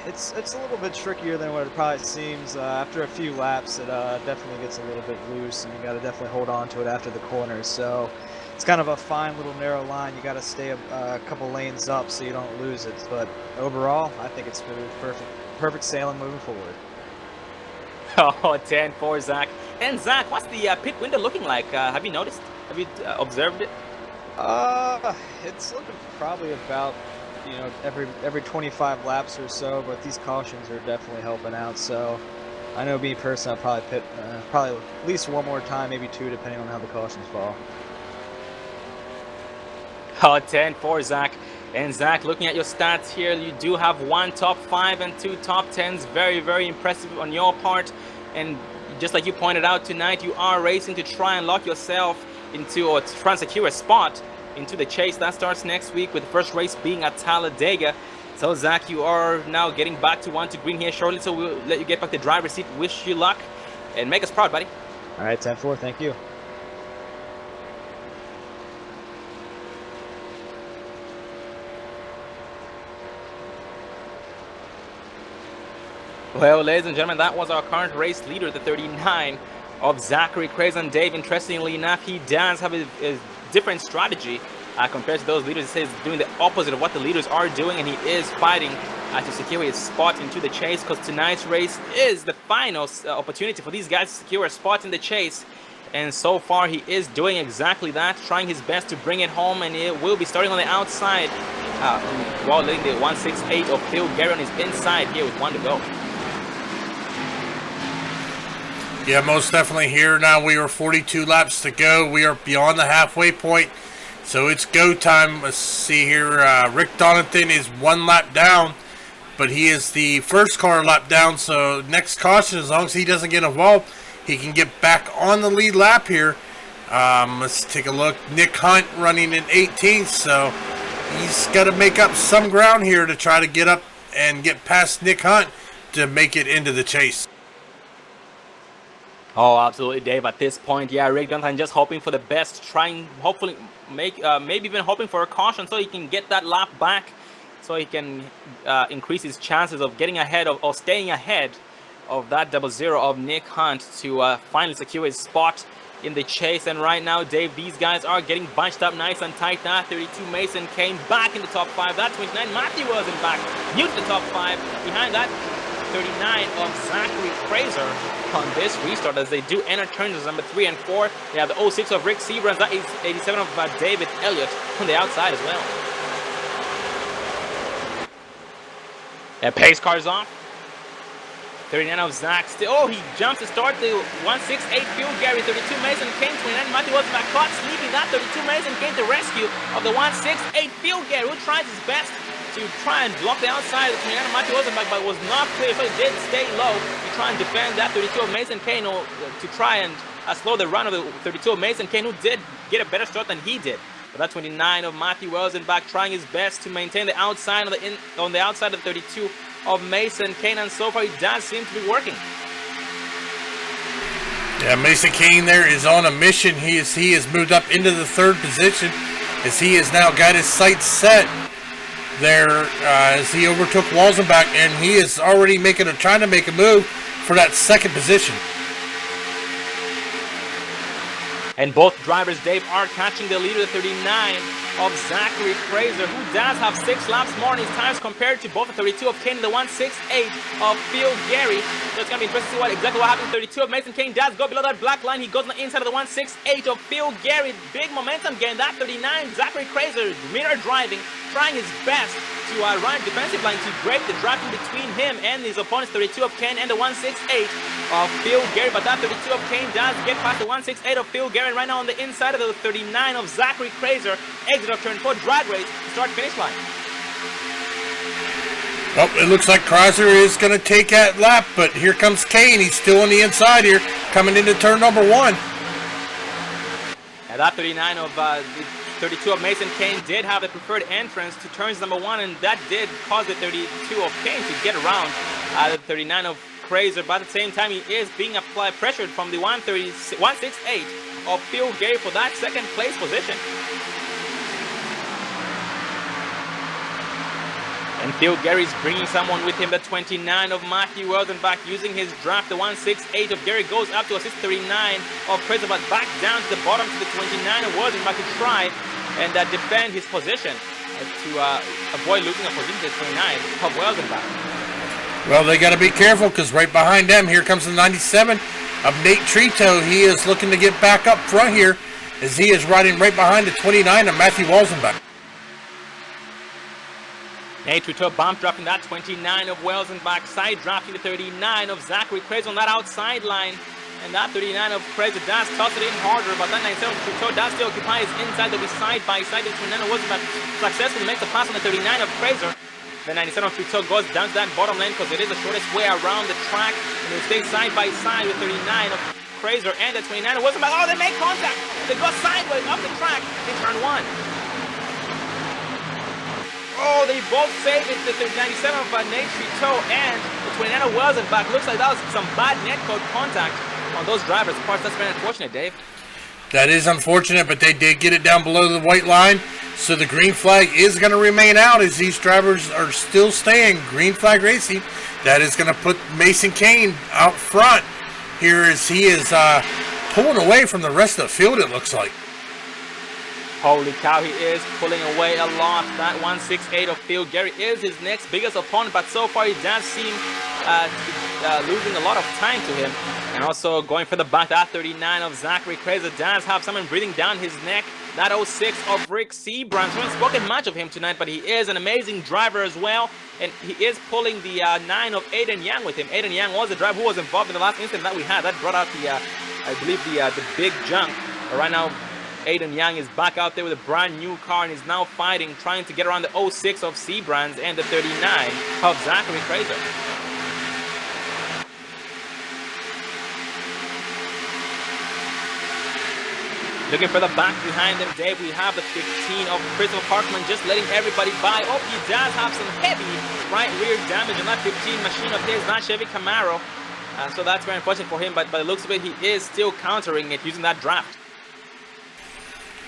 It's a little bit trickier than what it probably seems. After a few laps, it definitely gets a little bit loose, and you got to definitely hold on to it after the corners. So it's kind of a fine little narrow line. You got to stay a couple lanes up so you don't lose it. But overall, I think it's smooth, perfect sailing moving forward. Oh, 10-4, Zach. And Zach, what's the pit window looking like? Have you noticed? Have you observed it? It's looking probably about, every 25 laps or so, but these cautions are definitely helping out. So I know me personally, I'll probably pit probably at least one more time, maybe two, depending on how the cautions fall. Oh, 10-4, Zach. And Zach, looking at your stats here, you do have 1 top 5 and 2 top 10s. Very, very impressive on your part. And just like you pointed out tonight, you are racing to try and lock yourself into, or to try and secure a spot into the chase that starts next week, with the first race being at Talladega. So Zach, you are now getting back to 1 to green here shortly, so we'll let you get back to the driver's seat. Wish you luck and make us proud, buddy. All right, 10-4. Thank you. Well, ladies and gentlemen, that was our current race leader, the 39 of Zachary Crazen. Dave, interestingly enough, he does have a different strategy compared to those leaders. He says doing the opposite of what the leaders are doing, and he is fighting to secure his spot into the chase, because tonight's race is the final opportunity for these guys to secure a spot in the chase. And so far, he is doing exactly that, trying his best to bring it home, and it will be starting on the outside while letting the 168 of Phil Gary on his inside here with 1 to go. Yeah, most definitely here. Now we are 42 laps to go. We are beyond the halfway point, so it's go time. Let's see here. Rick Donington is 1 lap down, but he is the first car lap down, so next caution, as long as he doesn't get involved, he can get back on the lead lap here. Let's take a look. Nick Hunt running in 18th, so he's got to make up some ground here to try to get up and get past Nick Hunt to make it into the chase. Oh, absolutely, Dave. At this point, yeah, Rick Donington just hoping for the best, trying, hopefully, maybe even hoping for a caution so he can get that lap back, so he can increase his chances of getting ahead of, or staying ahead of that 00 of Nick Hunt to finally secure his spot in the chase. And right now, Dave, these guys are getting bunched up nice and tight now. 32 Mason came back in the top 5. That 29 Matthew was in back, new to the top 5. Behind that, 39 of Zachary Fraser on this restart as they do enter turns number 3 and 4. They have the 06 of Rick Seaver and that 87 of David Elliott on the outside as well. And pace cars off. 39 of Zach still. Oh, he jumps to start the 168 Phil Gary. 32 Mason Kane. 29 Matthew was back caught sleeping. That 32 Mason Kane to rescue of the 168 Phil Gary, who tries his best to try and block the outside of 29 Matthew wasn't back, but was not clear, so he did stay low to try and defend that 32 of Mason Kane, or to try and slow the run of the 32 of Mason Kane, who did get a better start than he did. But that 29 of Matthew Welsenbach trying his best to maintain the outside of on the outside of 32 of Mason Kane, and so far it does seem to be working. Yeah, Mason Kane there is on a mission. He has moved up into the 3rd position as he has now got his sights set there as he overtook Walzenbach, and he is already trying to make a move for that 2nd position. And both drivers, Dave, are catching the lead with 39 of Zachary Fraser, who does have 6 laps more in his tires compared to both the 32 of Kane and the 168 of Phil Gary. So it's going to be interesting to see exactly what happens. 32 of Mason Kane does go below that black line. He goes on the inside of the 168 of Phil Gary. Big momentum gain. That 39, Zachary Fraser, mirror driving, trying his best to run defensive line to break the drafting between him and his opponents, 32 of Kane and the 168 of Phil Gary. But that 32 of Kane does get past the 168 of Phil Gary. And right now on the inside of the 39 of Zachary Fraser, exit of turn 4 drag race, start finish line. Well, it looks like Chrysler is going to take that lap, but here comes Kane. He's still on the inside here, coming into turn number 1. And that 39 of the 32 of Mason Kane did have the preferred entrance to turns number 1, and that did cause the 32 of Kane to get around the 39 of Fraser. But at the same time, he is being pressured from the 168 of Phil Gary for that 2nd place position. And Phil Gary's bringing someone with him, the 29 of Matthew Welsenbach, using his draft. The 168 of Gary goes up to assist 39 of Fraser, but back down to the bottom to the 29 of Welsenbach to try and defend his position to avoid losing a position to the 29 of Welsenbach. Well, they got to be careful because right behind them, here comes the 97 of Nate Trito. He is looking to get back up front here as he is riding right behind the 29 of Matthew Welsenbach. Nate Trito bump drafting that 29 of Welsenbach, side drafting the 39 of Zachary Craze on that outside line. And that 39 of Craze does toss it in harder, but that 97 of Trito does still occupy his inside. They'll be side by side. The 29 of Welsenbach successfully makes the pass on the 39 of Fraser. The 97 of Trito goes down to that bottom lane because it is the shortest way around the track. And they stay side by side with 39 of Fraser and the 29 of Welsenbach. Oh, they make contact! They go sideways up the track in turn 1. Oh, they they both saved it. The 97 of Nate Trito and the 29 of Wells and back. Looks like that was some bad netcode contact on those drivers' parts. That's very unfortunate, Dave. That is unfortunate, but they did get it down below the white line. So the green flag is going to remain out as these drivers are still staying. Green flag racing. That is going to put Mason Kane out front here as he is pulling away from the rest of the field, it looks like. Holy cow, he is pulling away a lot. That 168 of Phil Gary is his next biggest opponent, but so far he does seem to be losing a lot of time to him. And also going for the back, that 39 of Zachary Crazer does have someone breathing down his neck. That 06 of Rick Seabrams. We haven't spoken much of him tonight, but he is an amazing driver as well. And he is pulling the 9 of Aiden Yang with him. Aiden Yang was the driver who was involved in the last incident that we had. That brought out the, I believe, the big junk. But right now, Aiden Yang is back out there with a brand new car and is now fighting, trying to get around the 06 of Seabrands and the 39 of Zachary Crazer. Looking for the back behind him, Dave, we have the 15 of Christopher Parkman just letting everybody by. Oh, he does have some heavy right rear damage on that 15 machine of his, that Chevy Camaro. So that's very unfortunate for him, but by the looks of it, he is still countering it using that draft.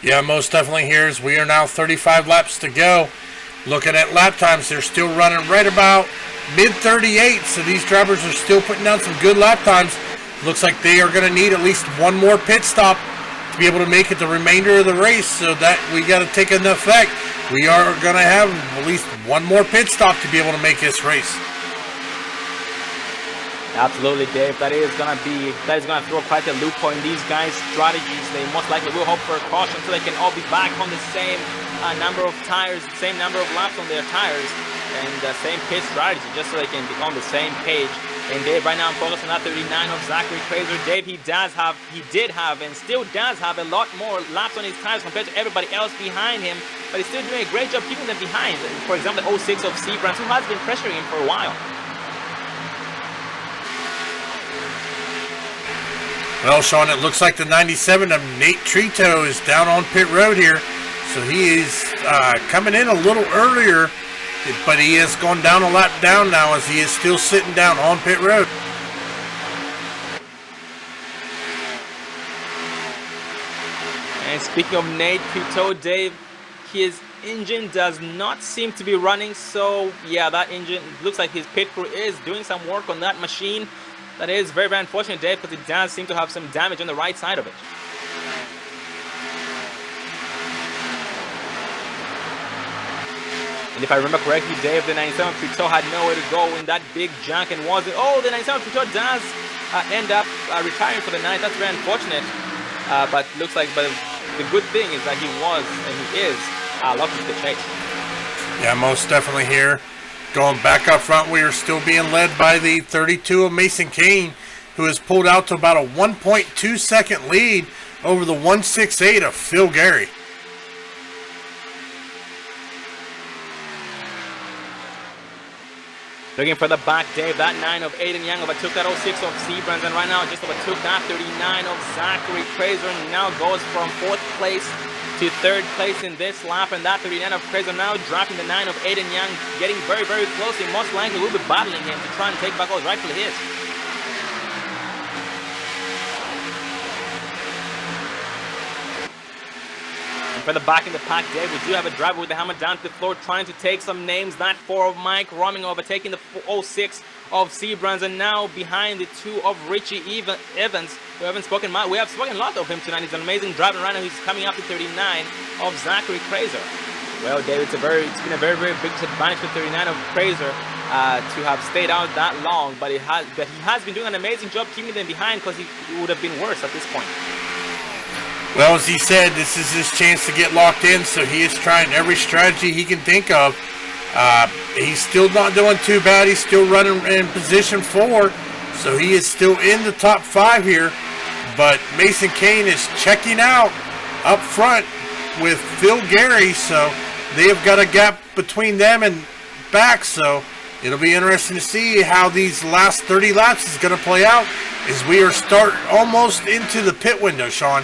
Yeah, most definitely here as we are now 35 laps to go. Looking at lap times, they're still running right about mid-38, so these drivers are still putting down some good lap times. Looks like they are going to need at least one more pit stop to be able to make it the remainder of the race, so that we got to take into effect. We are going to have at least one more pit stop to be able to make this race. Absolutely, Dave. That is gonna throw quite a loophole in these guys' strategies. They most likely will hope for a caution so they can all be back on the same number of tires, same number of laps on their tires, and the same pit strategy, just so they can be on the same page. And Dave, right now I'm focused on that 39 of Zachary Crazer. Dave, he did have, and still does have a lot more laps on his tires compared to everybody else behind him, but he's still doing a great job keeping them behind. For example, the 06 of Seabrands, who has been pressuring him for a while. Well, Sean, it looks like the 97 of Nate Trito is down on pit road here. So he is coming in a little earlier, but he has gone down a lap down now as he is still sitting down on pit road. And speaking of Nate Trito, Dave, his engine does not seem to be running. So, yeah, that engine looks like his pit crew is doing some work on that machine. That is very, very unfortunate, Dave, because it does seem to have some damage on the right side of it. And if I remember correctly, Dave, the 97 Trito had nowhere to go in that big junk and wasn't. Oh, the 97 Trito does end up retiring for the night. That's very unfortunate. But looks like, but the good thing is that he was and he is locked into the chase. Yeah, most definitely here. Going back up front, we are still being led by the 32 of Mason Kane, who has pulled out to about a 1.2 second lead over the 168 of Phil Gary. Looking for the back, Dave. That 9 of Aiden Young overtook that 06 of Seabrands, and right now just overtook that 39 of Zachary Crazer, and now goes from 4th place to 3rd place in this lap. And that 39 of Crazer now dropping the 9 of Aiden Young, getting very, very close. He most likely will be battling him to try and take back what rightfully his. For the back in the pack, Dave, we do have a driver with the hammer down to the floor trying to take some names. That 4 of Mike Roming overtaking the 06 of Seabrands, and now behind the 2 of Richie Evans. We have spoken a lot of him tonight. He's an amazing driver. Right now he's coming up to 39 of Zachary Crazer. Well, Dave, it's been a very, very big disadvantage for 39 of Crazer to have stayed out that long, but he has been doing an amazing job keeping them behind, because he would have been worse at this point. Well, as he said, this is his chance to get locked in, so he is trying every strategy he can think of. He's still not doing too bad. He's still running in position 4, so he is still in the top 5 here. But Mason Kane is checking out up front with Phil Gary, so they have got a gap between them and back, so it'll be interesting to see how these last 30 laps is going to play out as we are almost into the pit window, Sean.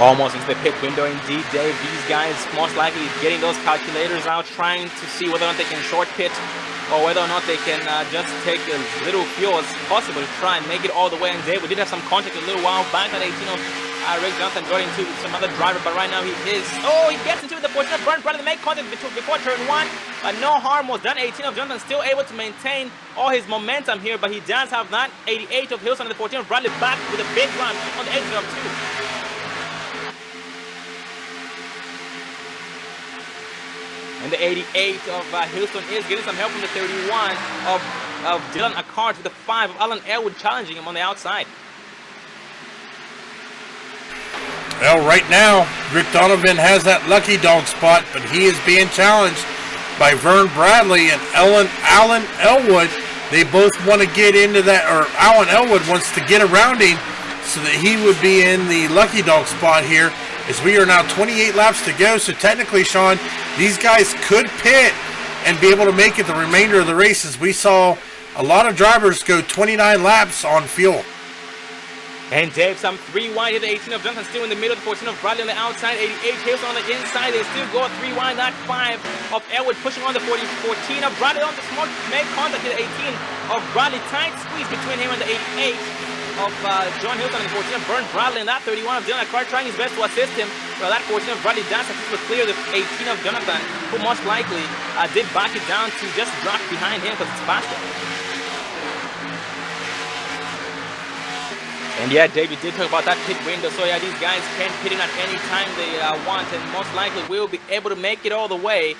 Almost into the pit window indeed, Dave. These guys most likely getting those calculators out, trying to see whether or not they can short pit or whether or not they can just take as little fuel as possible to try and make it all the way. And Dave, we did have some contact a little while back at 18 of Rick Johnson got into some other driver, but right now he is... Oh, he gets into the 14 of Bernd Bradley, make contact before turn 1. No harm was done. 18 of Johnson still able to maintain all his momentum here, but he does have that 88 of Hilson and the 14 of Bradley back with a big run on the exit of 2. And the 88 of Houston is getting some help from the 31 of Dylan Akart with the 5 of Alan Elwood challenging him on the outside. Well, right now, Rick Donovan has that lucky dog spot, but he is being challenged by Vern Bradley and Alan Elwood. They both want to get into that, or Alan Elwood wants to get around him so that he would be in the lucky dog spot here, as we are now 28 laps to go. So technically, Sean, these guys could pit and be able to make it the remainder of the races. We saw a lot of drivers go 29 laps on fuel. And Dave, some 3 wide at the 18 of Johnson, still in the middle, the 14 of Bradley on the outside, 88 Hilson on the inside. They still go 3 wide, that 5 of Elwood pushing on the 14 of Bradley on the small, make contact at the 18 of Bradley. Tight squeeze between him and the 88 of John Hilton and the 14 of Bernd Bradley, and that 31 of Dylan Akart trying his best to assist him. Well, that 14 of Bradley does successfully clear the 18 of Jonathan, who most likely did back it down to just drop behind him because it's faster. And yeah, David did talk about that pit window. So yeah, these guys can pit in at any time they want, and most likely will be able to make it all the way.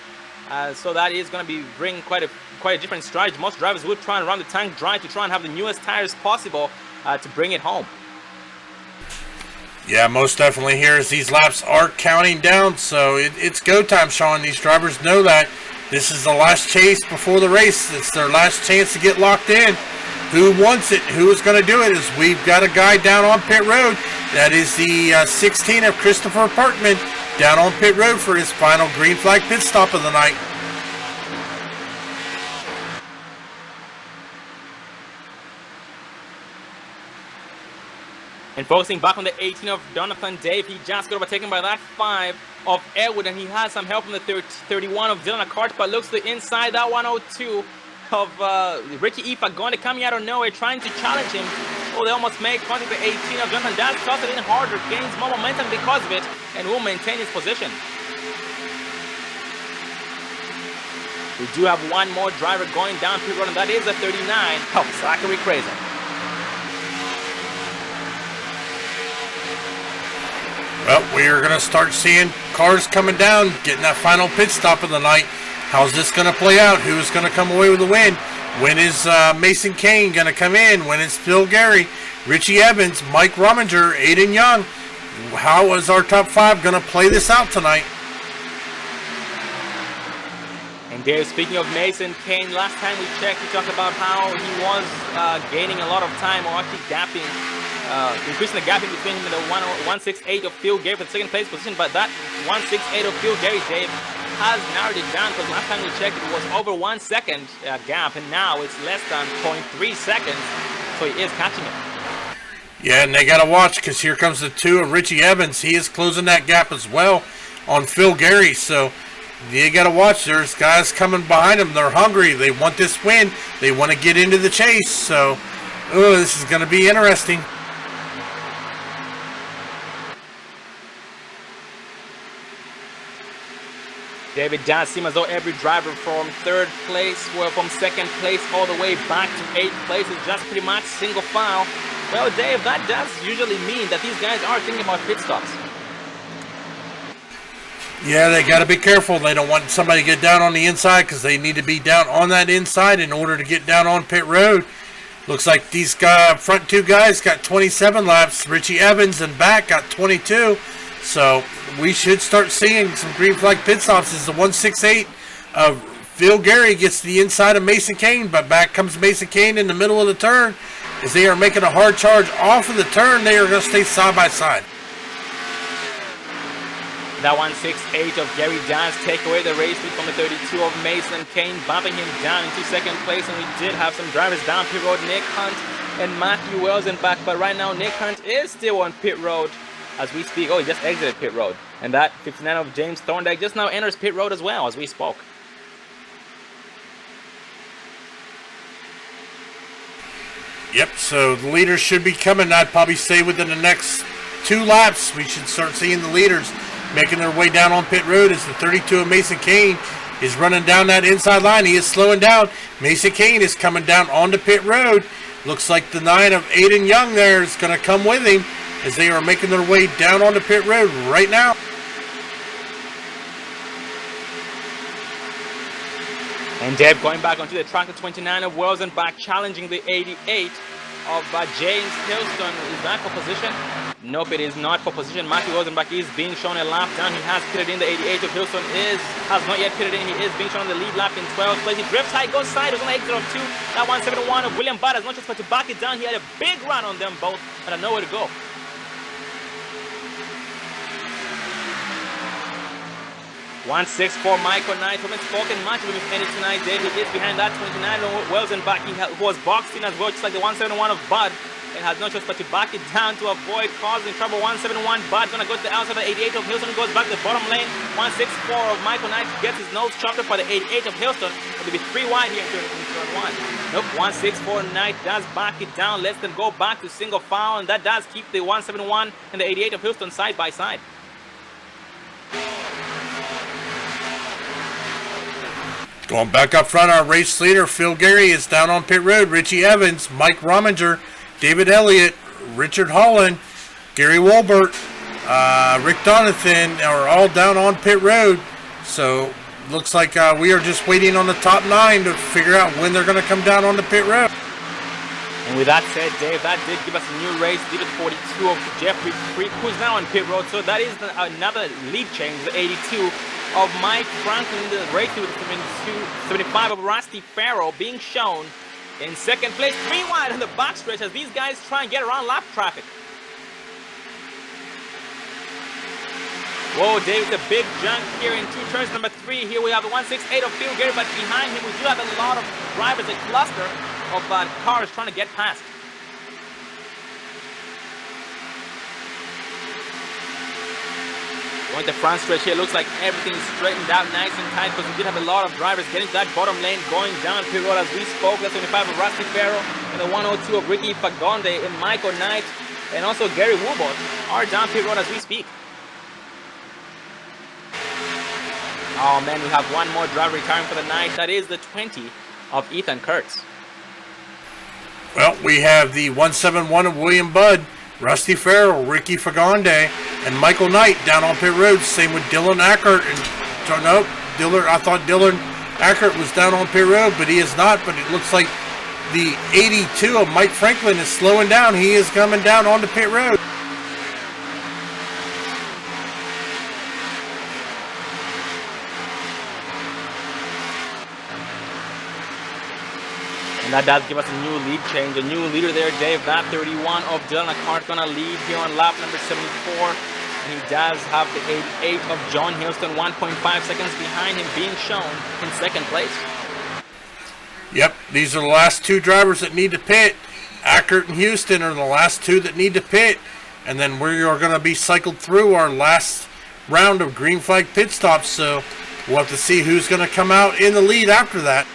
So that is going to be bring quite a different strategy. Most drivers will try and run the tank dry to try and have the newest tires possible to bring it home. Yeah, most definitely here as these laps are counting down. So it's go time, Sean. These drivers know that this is the last chase before the race. It's their last chance to get locked in. Who wants it? Who is going to do it? Is we've got a guy down on pit road. That is the 16 of Christopher Parkman down on pit road for his final green flag pit stop of the night. And focusing back on the 18 of Jonathan Dave, he just got overtaken by that 5 of Elwood, and he has some help from the 31 of Dylan Akart, but looks to the inside, that 102 of Ricky Ifagone coming out of nowhere, trying to challenge him. Oh, they almost make contact with the 18 of Jonathan. Does toss it in harder, gains more momentum because of it, and will maintain his position. We do have one more driver going down pit road, and that is a 39 of Zachary Crazen. Well, we are going to start seeing cars coming down, getting that final pit stop of the night. How's this going to play out? Who is going to come away with the win? When is Mason Kane going to come in? When is Phil Gary, Richie Evans, Mike Rominger, Aiden Young? How is our top 5 going to play this out tonight? And Dave, speaking of Mason Kane, last time we checked, we talked about how he was gaining a lot of time, or actually gapping, increasing the gap in between him and the 168 of Phil Gary for the second place position. But that 168 of Phil Gary, Dave, has narrowed it down, because last time we checked it was over 1 second gap, and now it's less than 0.3 seconds, so he is catching it. Yeah, and they got to watch, because here comes the 2 of Richie Evans. He is closing that gap as well on Phil Gary, so you got to watch. There's guys coming behind them. They're hungry. They want this win. They want to get into the chase, so this is going to be interesting. David, does seem as though every driver from 3rd place, well, from 2nd place all the way back to 8th place is just pretty much single file. Well, Dave, that does usually mean that these guys are thinking about pit stops. Yeah, they got to be careful. They don't want somebody to get down on the inside, because they need to be down on that inside in order to get down on pit road. Looks like these front 2 guys got 27 laps. Richie Evans and back got 22. So we should start seeing some green flag pit stops as the 168 of Phil Gary gets the inside of Mason Kane, but back comes Mason Kane in the middle of the turn. As they are making a hard charge off of the turn, they are going to stay side by side. That 168 of Gary does take away the race lead from the 32 of Mason Kane, bumping him down into 2nd place, and we did have some drivers down pit road, Nick Hunt and Matthew Wells in back, but right now Nick Hunt is still on pit road. as we speak. Oh, he just exited pit road. And that 59 of James Thorndike just now enters pit road as well as we spoke. Yep, so the leaders should be coming. I'd probably say within the next 2 laps, we should start seeing the leaders making their way down on pit road as the 32 of Mason Kane is running down that inside line. He is slowing down. Mason Kane is coming down onto pit road. Looks like the 9 of Aiden Young there is going to come with him as they are making their way down onto pit road right now. And Deb going back onto the track, the 29 of Welsenbach challenging the 88 of James Hilston. Is that for position? Nope, it is not for position. Matthew Welsenbach is being shown a lap down. He has pitted in. The 88 of Hilston has not yet pitted in. He is being shown on the lead lap in 12th place. He drifts high, goes side. It was on the exit of 2. That 171 of William Budd has not just got to back it down. He had a big run on them both, and I know where to go. 164 Michael Knight from his spoken match with him tonight. David is behind that 29 Welsenbach, who was boxed in as well, just like the 171 of Bud, and has no choice but to back it down to avoid causing trouble. 171 Bud gonna go to the outside of the 88 of Hilston, goes back to the bottom lane. 164 of Michael Knight gets his nose chopped up by the 88 of Hilston. It'll be 3 wide here in turn 1. Nope, 164 Knight does back it down, lets them go back to single file, and that does keep the 171 and the 88 of Hilston side by side. Going back up front, our race leader, Phil Gary, is down on pit road. Richie Evans, Mike Rominger, David Elliott, Richard Holland, Gary Wolbert, Rick Donathan are all down on pit road. So looks like we are just waiting on the top 9 to figure out when they're going to come down on the pit road. And with that said, Dave, that did give us a new race. Leader 42 of Jeffrey Creek, who's now on pit road. So that is another lead change, the 82 of Mike Franklin, the race with 75 of Rusty Farrell being shown in second place. 3 wide on the backstretch as these guys try and get around lap traffic. Whoa, Dave, the big jump here in 2 turns. Number 3, here we have the 168 of Phil Gary, but behind him we do have a lot of drivers, a cluster of cars trying to get past. Going to the front stretch here, looks like everything is straightened out nice and tight because we did have a lot of drivers getting to that bottom lane, going down pit road as we spoke. That's 25 of Rusty Farrell and the 102 of Ricky Fagonde and Michael Knight and also Gary Woolbot are down pit road as we speak. Oh man, we have one more driver retiring for the night. That is the 20 of Ethan Kurtz. Well, we have the 171 of William Budd, Rusty Farrell, Ricky Fagonde, and Michael Knight down on pit road. Same with Dylan Ackert. And no, I thought Dylan Ackert was down on pit road, but he is not. But it looks like the 82 of Mike Franklin is slowing down. He is coming down onto pit road. And that does give us a new lead change, a new leader there, Dave. That 31 of Dylan Ackert gonna lead here on lap number 74. And he does have the 88 of John Hilston, 1.5 seconds behind him, being shown in second place. Yep, these are the last 2 drivers that need to pit. Ackert and Houston are the last 2 that need to pit. And then we are going to be cycled through our last round of green flag pit stops. So we'll have to see who's going to come out in the lead after that.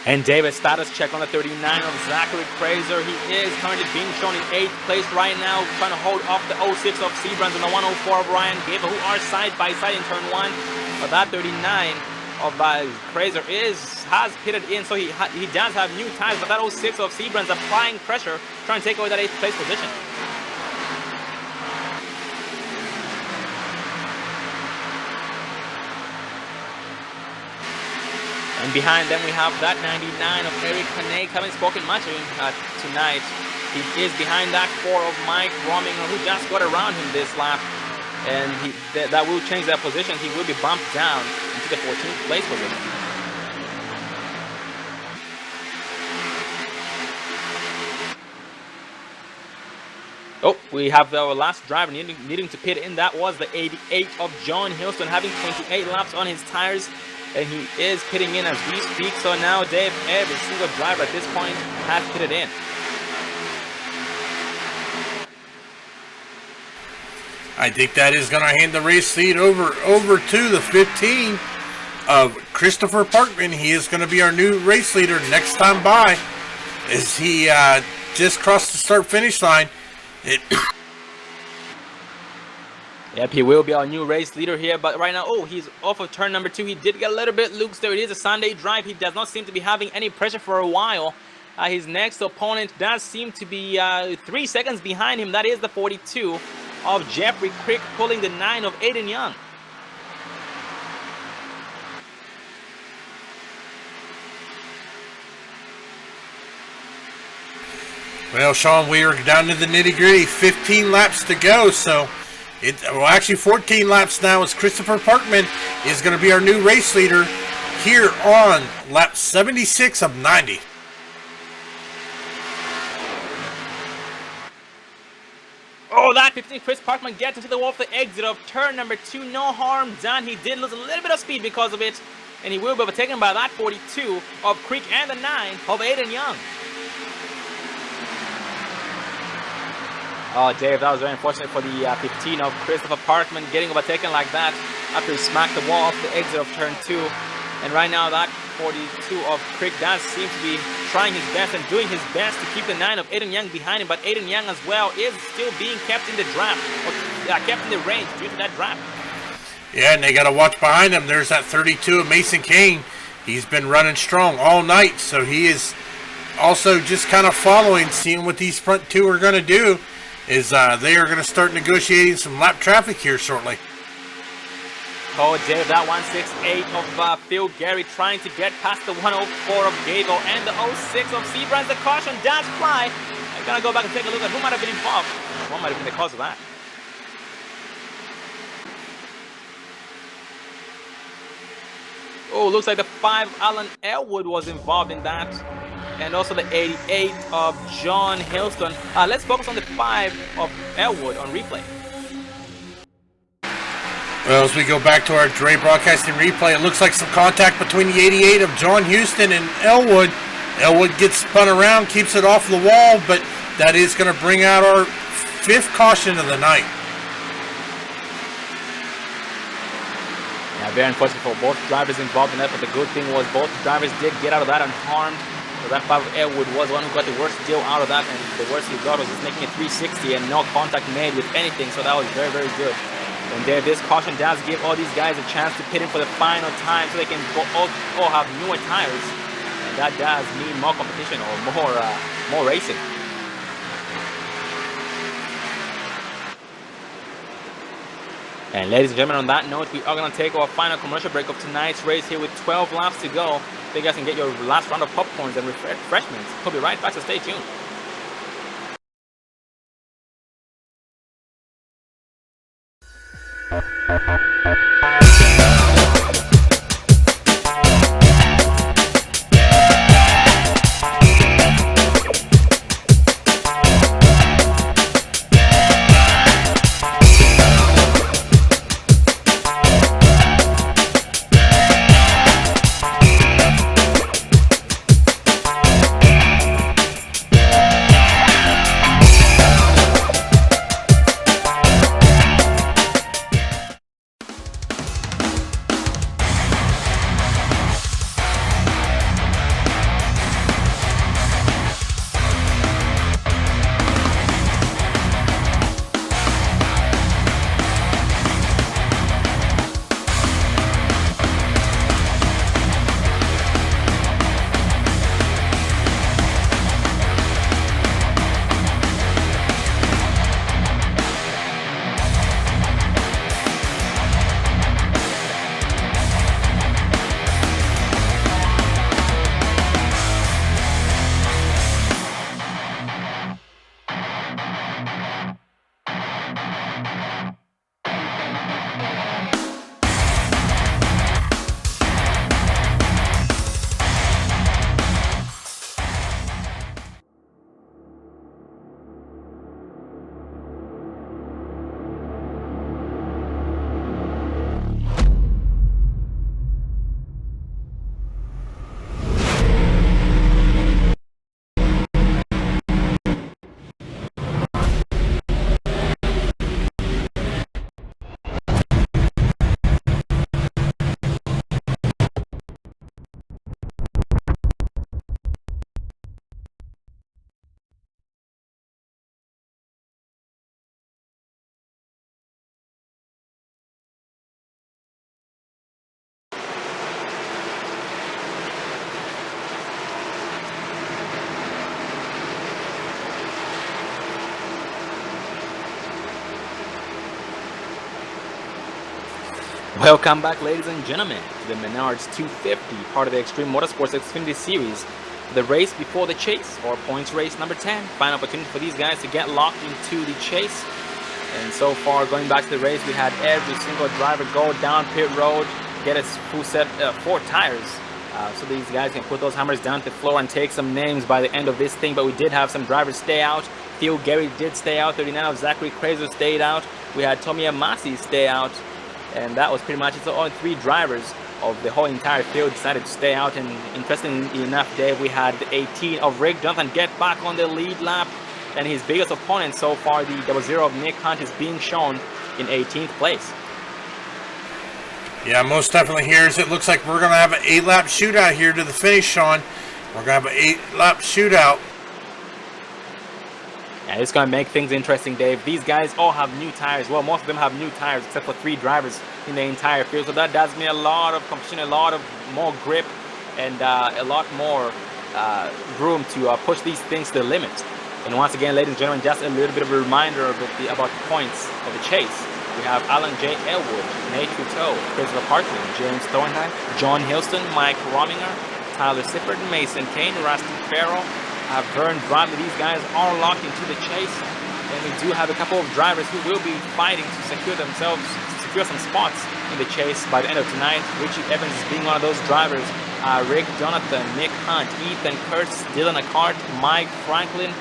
And David, status check on the 39 of Zachary Fraser. He is currently being shown in 8th place right now, trying to hold off the 06 of Seabrands and the 104 of Ryan Gaber, who are side by side in turn 1. But that 39 of Fraser has pitted in, so he does have new tires. But that 06 of Seabrands applying pressure, trying to take away that 8th place position. And behind them we have that 99 of Eric Panay coming spoken much tonight. He is behind that 4 of Mike Rominger, who just got around him this lap. And that will change that position. He will be bumped down into the 14th place position. Oh, we have our last driver needing to pit in. That was the 88 of John Hilston, having 28 laps on his tires. And he is pitting in as we speak. So now, Dave, every single driver at this point has pitted in. I think that is going to hand the race lead over to the 15 of Christopher Parkman. He is going to be our new race leader next time by, as he just crossed the start-finish line. Yep, he will be our new race leader here, but right now, oh, he's off of turn number 2. He did get a little bit loose there. It is a Sunday drive. He does not seem to be having any pressure for a while. His next opponent does seem to be 3 seconds behind him. That is the 42 of Jeffrey Crick, pulling the 9 of Aiden Young. Well, Sean, we are down to the nitty-gritty. 15 laps to go, so actually 14 laps now, as Christopher Parkman is going to be our new race leader here on lap 76 of 90. Oh, that 15 Chris Parkman gets into the wall of the exit of turn number 2. No harm done. He did lose a little bit of speed because of it, and he will be overtaken by that 42 of Creek and the 9 of Aiden Young. Oh, Dave, that was very unfortunate for the 15 of Christopher Parkman getting overtaken like that after he smacked the wall off the exit of turn 2. And right now, that 42 of Crick does seem to be trying his best and doing his best to keep the 9 of Aiden Young behind him. But Aiden Young as well is still being kept in the draft, or kept in the range due to that draft. Yeah, and they got to watch behind him. There's that 32 of Mason Kane. He's been running strong all night, so he is also just kind of following, seeing what these front two are going to do. Is they are going to start negotiating some lap traffic here shortly. Oh, Dave, that 168 of Phil Gary trying to get past the 104 of Gable and the 06 of Seabrands. The caution does fly. I'm going to go back and take a look at who might have been involved. What might have been the cause of that? Oh, looks like the 5 Alan Elwood was involved in that. And also the 88 of John Hillston. Let's focus on the 5 of Elwood on replay. Well, as we go back to our Dre Broadcasting replay, it looks like some contact between the 88 of John Houston and Elwood. Elwood gets spun around, keeps it off the wall, but that is going to bring out our 5th caution of the night. Yeah, very unfortunate for both drivers involved in that, but the good thing was both drivers did get out of that unharmed. So that 5 of Elwood was one who got the worst deal out of that, and the worst he got was just making a 360 and no contact made with anything, so that was very, very good. And there, this caution does give all these guys a chance to pit in for the final time so they can all have newer tires, and that does mean more competition or more racing. And ladies and gentlemen, on that note, we are going to take our final commercial break of tonight's race here with 12 laps to go. So you guys can get your last round of popcorns and refreshments. We'll be right back, so stay tuned. Welcome back, ladies and gentlemen, to the Menards 250, part of the Extreme Motorsports Xfinity Series. The race before the chase, or points race number 10. Final opportunity for these guys to get locked into the chase. And so far, going back to the race, we had every single driver go down pit road, get a full set, 4 tires. So these guys can put those hammers down to the floor and take some names by the end of this thing. But we did have some drivers stay out. Phil Gary did stay out. 39 of Zachary Kraser stayed out. We had Tommy Amasi stay out. And that was pretty much it. So only 3 drivers of the whole entire field decided to stay out. And interestingly enough, Dave, we had 18 of Rick Jonathan get back on the lead lap. And his biggest opponent so far, the 00 of Nick Hunt, is being shown in 18th place. Yeah, most definitely here. It looks like we're going to have an 8-lap shootout here to the finish, Sean. We're going to have an 8-lap shootout. Yeah, it's going to make things interesting, Dave. These guys all have new tires. Well, most of them have new tires, except for 3 drivers in the entire field. So that does mean a lot of competition, a lot of more grip, and a lot more room to push these things to the limit. And once again, ladies and gentlemen, just a little bit of a reminder about the points of the chase. We have Alan J. Elwood, Nate Couteau, Christopher Parkman, James Thornheim, John Hilston, Mike Rominger, Tyler Sifford, Mason Kane, Rusty Farrell, Vern Bradley. These guys are locked into the chase, and we do have a couple of drivers who will be fighting to secure some spots in the chase by the end of tonight. Richie Evans is being one of those drivers. Rick Jonathan, Nick Hunt, Ethan Kurtz, Dylan Acart, Mike Franklin,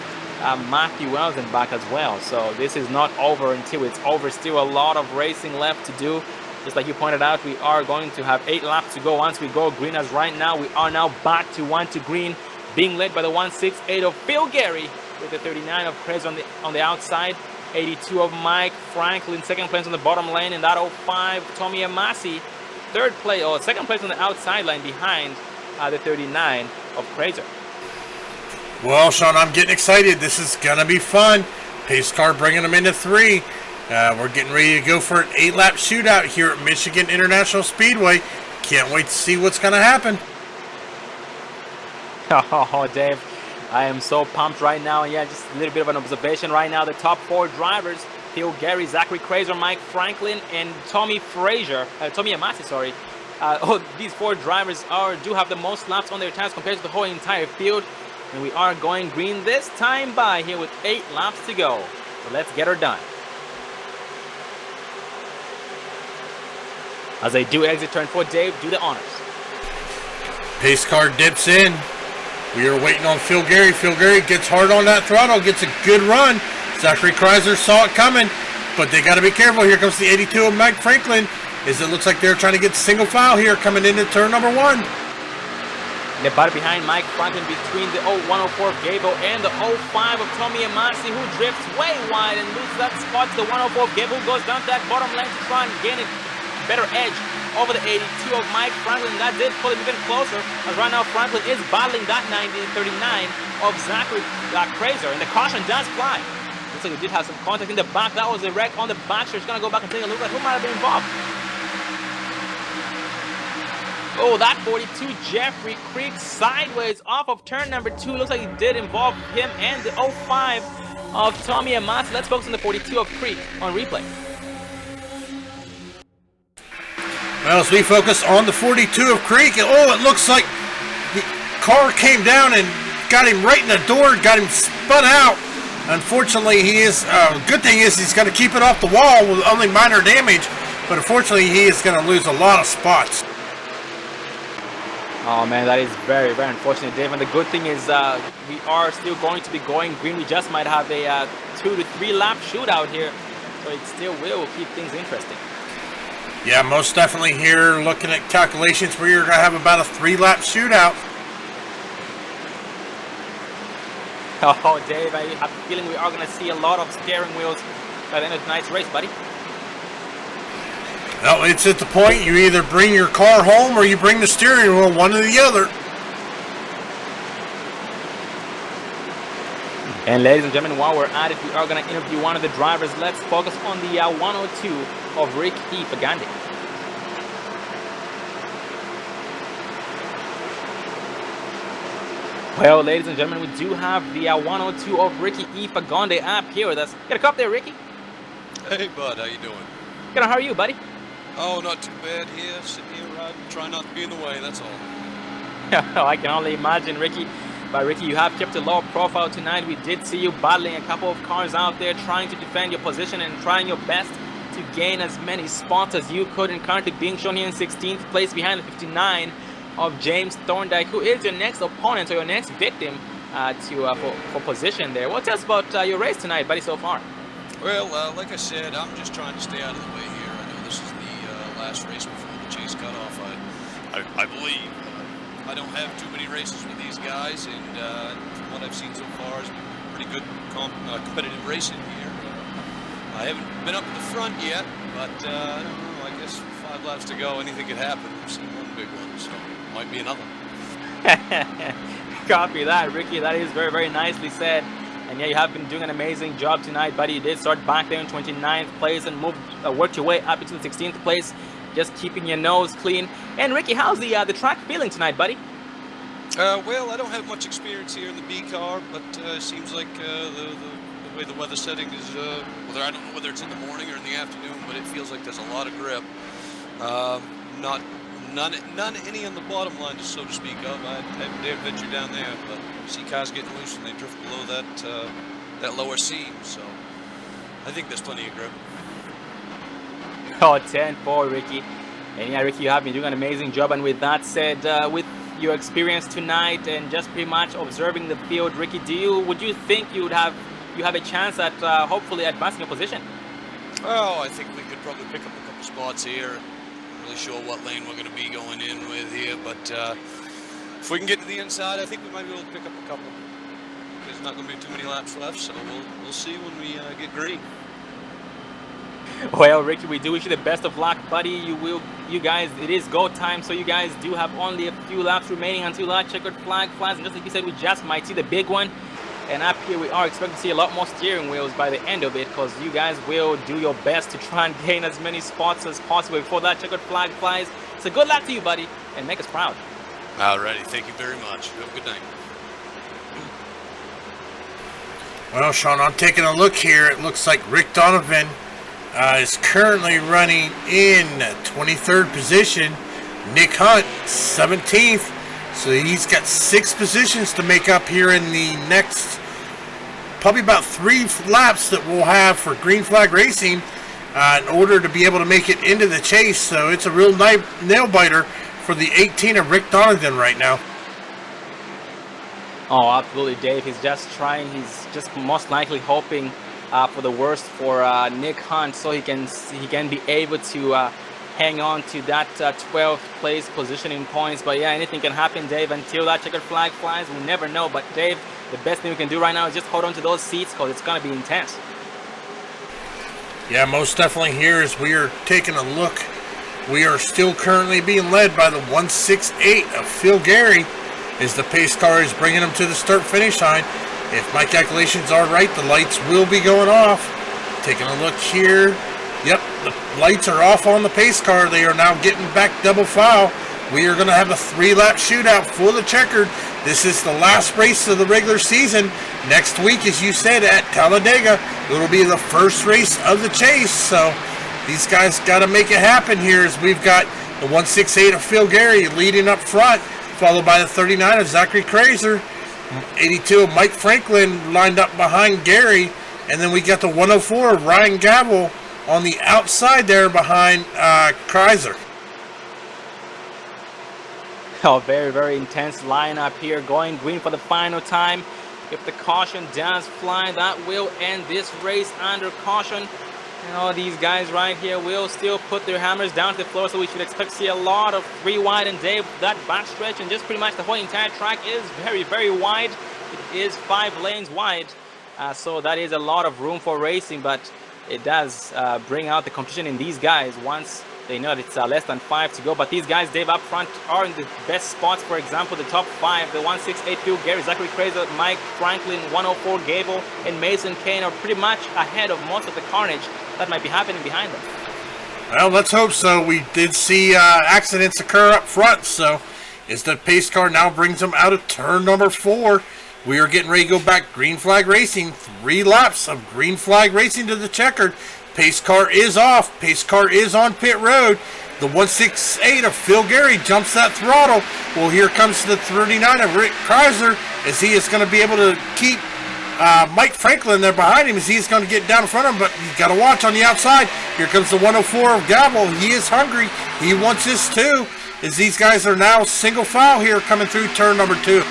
Matthew Wells and back as well. So this is not over until it's over. Still a lot of racing left to do. Just like you pointed out, we are going to have 8 laps to go once we go green. As right now, we are now back to 1 to green, being led by the 168 of Phil Gary with the 39 of Krez on the outside, 82 of Mike Franklin, second place on the bottom lane, and that 05 Tommy Amasi, second place on the outside line behind the 39 of Kraser. Well, Sean, I'm getting excited. This is going to be fun. Pace car bringing them into 3. We're getting ready to go for an 8-lap shootout here at Michigan International Speedway. Can't wait to see what's going to happen. Oh, Dave, I am so pumped right now. And yeah, just a little bit of an observation right now. The top 4 drivers, Phil Gary, Zachary Kraser, Mike Franklin, and Tommy Amasi, sorry. These 4 drivers do have the most laps on their tires compared to the whole entire field. And we are going green this time by here with 8 laps to go. So let's get her done. As they do exit turn 4, Dave, do the honors. Pace car dips in. We are waiting on Phil Gary. Phil Gary gets hard on that throttle, gets a good run. Zachary Kraser saw it coming, but they got to be careful. Here comes the 82 of Mike Franklin. It looks like they're trying to get single file here coming into turn number 1. The battle behind Mike Franklin between the 104 of Gable and the 05 of Tommy Amasi, who drifts way wide and loses that spot to the 104 of Gable, who goes down to that bottom lane to try and gain a better edge over the 82 of Mike Franklin. That did pull him even closer, as right now Franklin is battling that 39 of Zachary Kraser, and the caution does fly. Looks like we did have some contact in the back. That was a wreck on the back, so it's going to go back and take a look at who might have been involved. Oh, that 42 Jeffrey Creek sideways off of turn number 2. Looks like it did involve him and the 05 of Tommy Amasi. Let's focus on the 42 of Creek on replay. Well, as we focus on the 42 of Creek, it looks like the car came down and got him right in the door, got him spun out. Unfortunately, good thing is he's going to keep it off the wall with only minor damage, but unfortunately he is going to lose a lot of spots. Oh man, that is very, very unfortunate, Dave. And the good thing is we are still going to be going green. We just might have a 2 to 3 lap shootout here, so it still will keep things interesting. Yeah, most definitely here, looking at calculations, we're going to have about a 3-lap shootout. Oh, Dave, I have a feeling we are going to see a lot of steering wheels by the end of tonight's race, buddy. Well, it's at the point you either bring your car home or you bring the steering wheel, one or the other. And ladies and gentlemen, while we're at it, we are going to interview one of the drivers. Let's focus on the 102 of Rick E. Fagandi. Well, ladies and gentlemen, we do have the 102 of Ricky E. Fagandi up here with us. Get a cup there, Ricky. Hey, bud, how you doing? Good, how are you, buddy? Oh, not too bad here. Sitting here riding, trying not to be in the way, that's all. I can only imagine, Ricky. But Ricky, you have kept a low profile tonight. We did see you battling a couple of cars out there, trying to defend your position and trying your best to gain as many spots as you could, and currently being shown here in 16th place behind the 59 of James Thorndike, who is your next opponent or your next victim for position there. Well, tell us about your race tonight, buddy, so far. Well, like I said, I'm just trying to stay out of the way here. I know this is the last race before the chase cutoff. I believe I don't have too many races with these guys, and from what I've seen so far, it's been pretty good competitive racing here. I haven't been up in the front yet, but I don't know, I guess 5 laps to go, anything could happen. We've seen one big one, so might be another. Copy that, Ricky. That is very, very nicely said. And yeah, you have been doing an amazing job tonight, buddy. You did start back there in 29th place and worked your way up into the 16th place, just keeping your nose clean. And Ricky, how's the track feeling tonight, buddy? Well, I don't have much experience here in the B car, but it seems like the way the weather setting is, whether I don't know whether it's in the morning or in the afternoon, but it feels like there's a lot of grip. None any on the bottom line, so to speak of. I haven't dared venture down there, but I see cars getting loose and they drift below that lower seam, so I think there's plenty of grip. Oh, 10-4, Ricky. And yeah, Ricky, you have been doing an amazing job. And with that said, with your experience tonight and just pretty much observing the field, Ricky, would you think you have a chance at hopefully advancing your position? Oh, I think we could probably pick up a couple spots here. I'm really sure what lane we're going to be going in with here, but if we can get to the inside, I think we might be able to pick up a couple. There's not going to be too many laps left, so we'll see when we get green. Well, Ricky, we do wish you the best of luck, buddy. You guys, it is go time, so you guys do have only a few laps remaining until that checkered flag flies. And just like you said, we just might see the big one. And up here, we are expecting to see a lot more steering wheels by the end of it, because you guys will do your best to try and gain as many spots as possible before that checkered flag flies. So good luck to you, buddy, and make us proud. Alrighty, thank you very much. Have a good night. Well, Sean, I'm taking a look here. It looks like Rick Donovan is currently running in 23rd position. Nick Hunt, 17th. So he's got 6 positions to make up here in the next, probably about 3 laps that we'll have for green flag racing in order to be able to make it into the chase. So it's a real nail biter for the 18 of Rick Donovan right now. Oh, absolutely, Dave. He's just trying. He's just most likely hoping for the worst for Nick Hunt, so he can be able to hang on to that 12th place position in points. But yeah, anything can happen, Dave, until that checkered flag flies. We'll never know. But Dave, the best thing we can do right now is just hold on to those seats, because it's going to be intense. Yeah, most definitely here as we are taking a look. We are still currently being led by the 168 of Phil Gary as the pace car is bringing him to the start-finish line. If my calculations are right, the lights will be going off. Taking a look here. Yep, the lights are off on the pace car. They are now getting back double file. We are going to have a 3-lap shootout for the checkered. This is the last race of the regular season. Next week, as you said, at Talladega, it'll be the first race of the chase. So these guys got to make it happen here, as we've got the 168 of Phil Gary leading up front, followed by the 39 of Zachary Kraser. 82 of Mike Franklin lined up behind Gary. And then we got the 104 of Ryan Gavel on the outside there behind Kreiser. Oh, very, very intense lineup here, going green for the final time. If the caution does fly, that will end this race under caution. You know, these guys right here will still put their hammers down to the floor, so we should expect to see a lot of 3 wide. And Dave, that backstretch and just pretty much the whole entire track is very, very wide. It is 5 lanes wide, so that is a lot of room for racing, but it does bring out the competition in these guys once they know that it's less than 5 to go. But these guys, Dave, up front are in the best spots. For example, the top 5, the 168 Phil Gary, Zachary Kraser, Mike Franklin, 104 Gable, and Mason Kane are pretty much ahead of most of the carnage that might be happening behind them. Well, let's hope so. We did see accidents occur up front, so as the pace car now brings them out of turn number 4, we are getting ready to go back green flag racing. 3 laps of green flag racing to the checkered. Pace car is off. Pace car is on pit road. The 168 of Phil Gary jumps that throttle. Well, here comes the 39 of Rick Kreiser as he is going to be able to keep Mike Franklin there behind him as he's going to get down in front of him, but he's got to watch on the outside. Here comes the 104 of Gabble. He is hungry. He wants this too, as these guys are now single file here coming through turn number 2.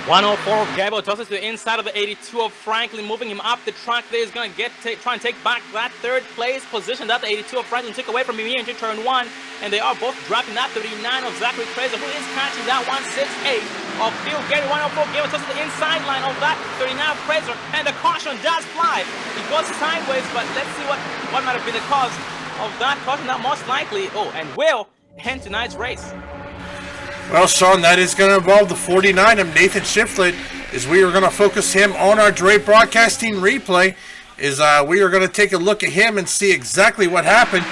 104 of Gabble tosses to the inside of the 82 of Franklin, moving him up the track there. He's going to try and take back that third place position that the 82 of Franklin took away from him here into turn 1. And they are both dropping that 39 of Zachary Fraser, who is catching that 168 of Phil Gary. 104 Gabble tosses the inside line of that 39 of Fraser, and the caution does fly. It goes sideways, but let's see what might have been the cause of that caution. That most likely, and will end tonight's race. Well, Sean, that is going to involve the 49 of Nathan Shiflett, as we are going to focus him on our Dre Broadcasting replay, is we are going to take a look at him and see exactly what happened.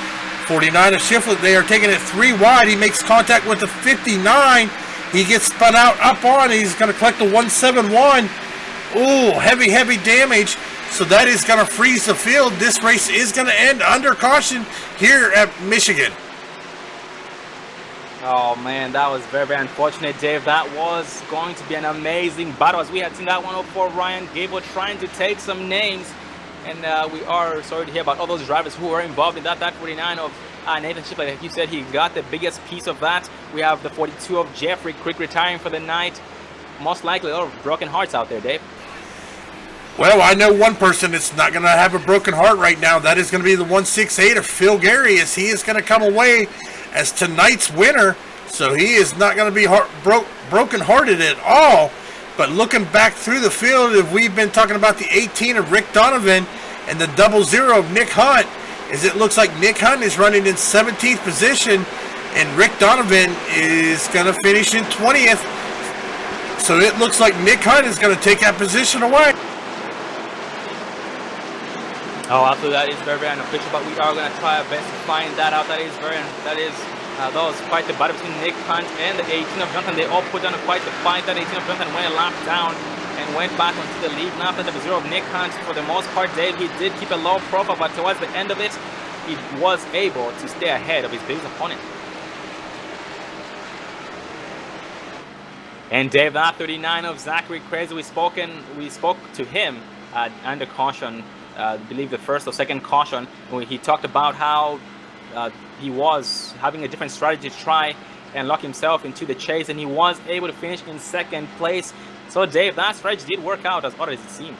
49 of Shiflett, they are taking it 3 wide. He makes contact with the 59. He gets spun out up on. He's going to collect the 171. Ooh, heavy damage. So that is going to freeze the field. This race is going to end under caution here at Michigan. Oh man, that was very unfortunate, Dave. That was going to be an amazing battle, as we had seen that 104 Ryan Gable trying to take some names, and we are sorry to hear about all those drivers who were involved in that 49 of Nathan Shiflett. Like you said, he got the biggest piece of that. We have the 42 of Jeffrey Crick retiring for the night. Most likely a lot of broken hearts out there, Dave. Well, I know one person that's not going to have a broken heart right now. That is going to be the 168 of Phil Gary, as he is going to come away as tonight's winner. So he is not going to be broken-hearted at all. But looking back through the field, if we've been talking about the 18 of Rick Donovan and the 00 of Nick Hunt, as it looks like Nick Hunt is running in 17th position and Rick Donovan is going to finish in 20th. So it looks like Nick Hunt is going to take that position away. Oh, absolutely, that is very unofficial, but we are going to try our best to find that out. That was quite the battle between Nick Hunt and the 18 of Jonathan. They all put down quite the fight. That 18 of Jonathan went a lap down and went back onto the lead. Now after the 0 of Nick Hunt, for the most part, Dave, he did keep a low profile, but towards the end of it, he was able to stay ahead of his biggest opponent. And Dave, that 39 of Zachary Crazy, we spoke to him under caution. I believe the first or second caution, when he talked about how he was having a different strategy to try and lock himself into the chase, and he was able to finish in second place. So Dave, that strategy did work out as odd as it seemed.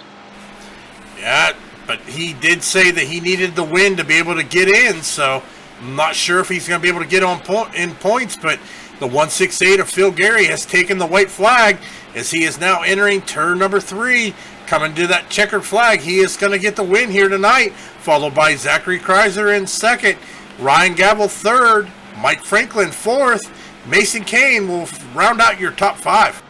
Yeah, but he did say that he needed the win to be able to get in, so I'm not sure if he's going to be able to get in points, but the 168 of Phil Gary has taken the white flag as he is now entering turn number 3. Coming to that checkered flag, he is going to get the win here tonight, followed by Zachary Kreiser in second, Ryan Gabble third, Mike Franklin fourth, Mason Kane will round out your top 5.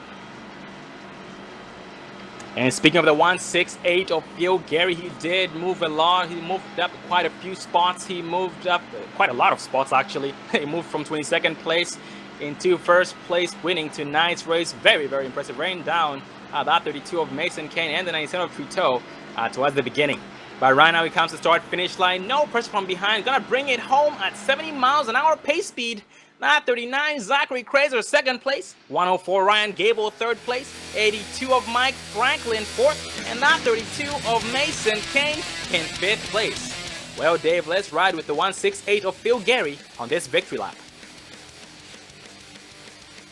And speaking of the 168 of Phil Gary, he did move a lot. He moved up quite a few spots. He moved up quite a lot of spots, actually. He moved from 22nd place into first place, winning tonight's race. Very impressive. Rain down that 32 of Mason Kane and the 97 of Trudeau towards the beginning. But right now he comes to start-finish line. No pressure from behind. Gonna bring it home at 70 miles an hour pace speed. That 39 Zachary Crazer second place. 104 Ryan Gable third place. 82 of Mike Franklin fourth. And that 32 of Mason Kane in fifth place. Well, Dave, let's ride with the 168 of Phil Gary on this victory lap.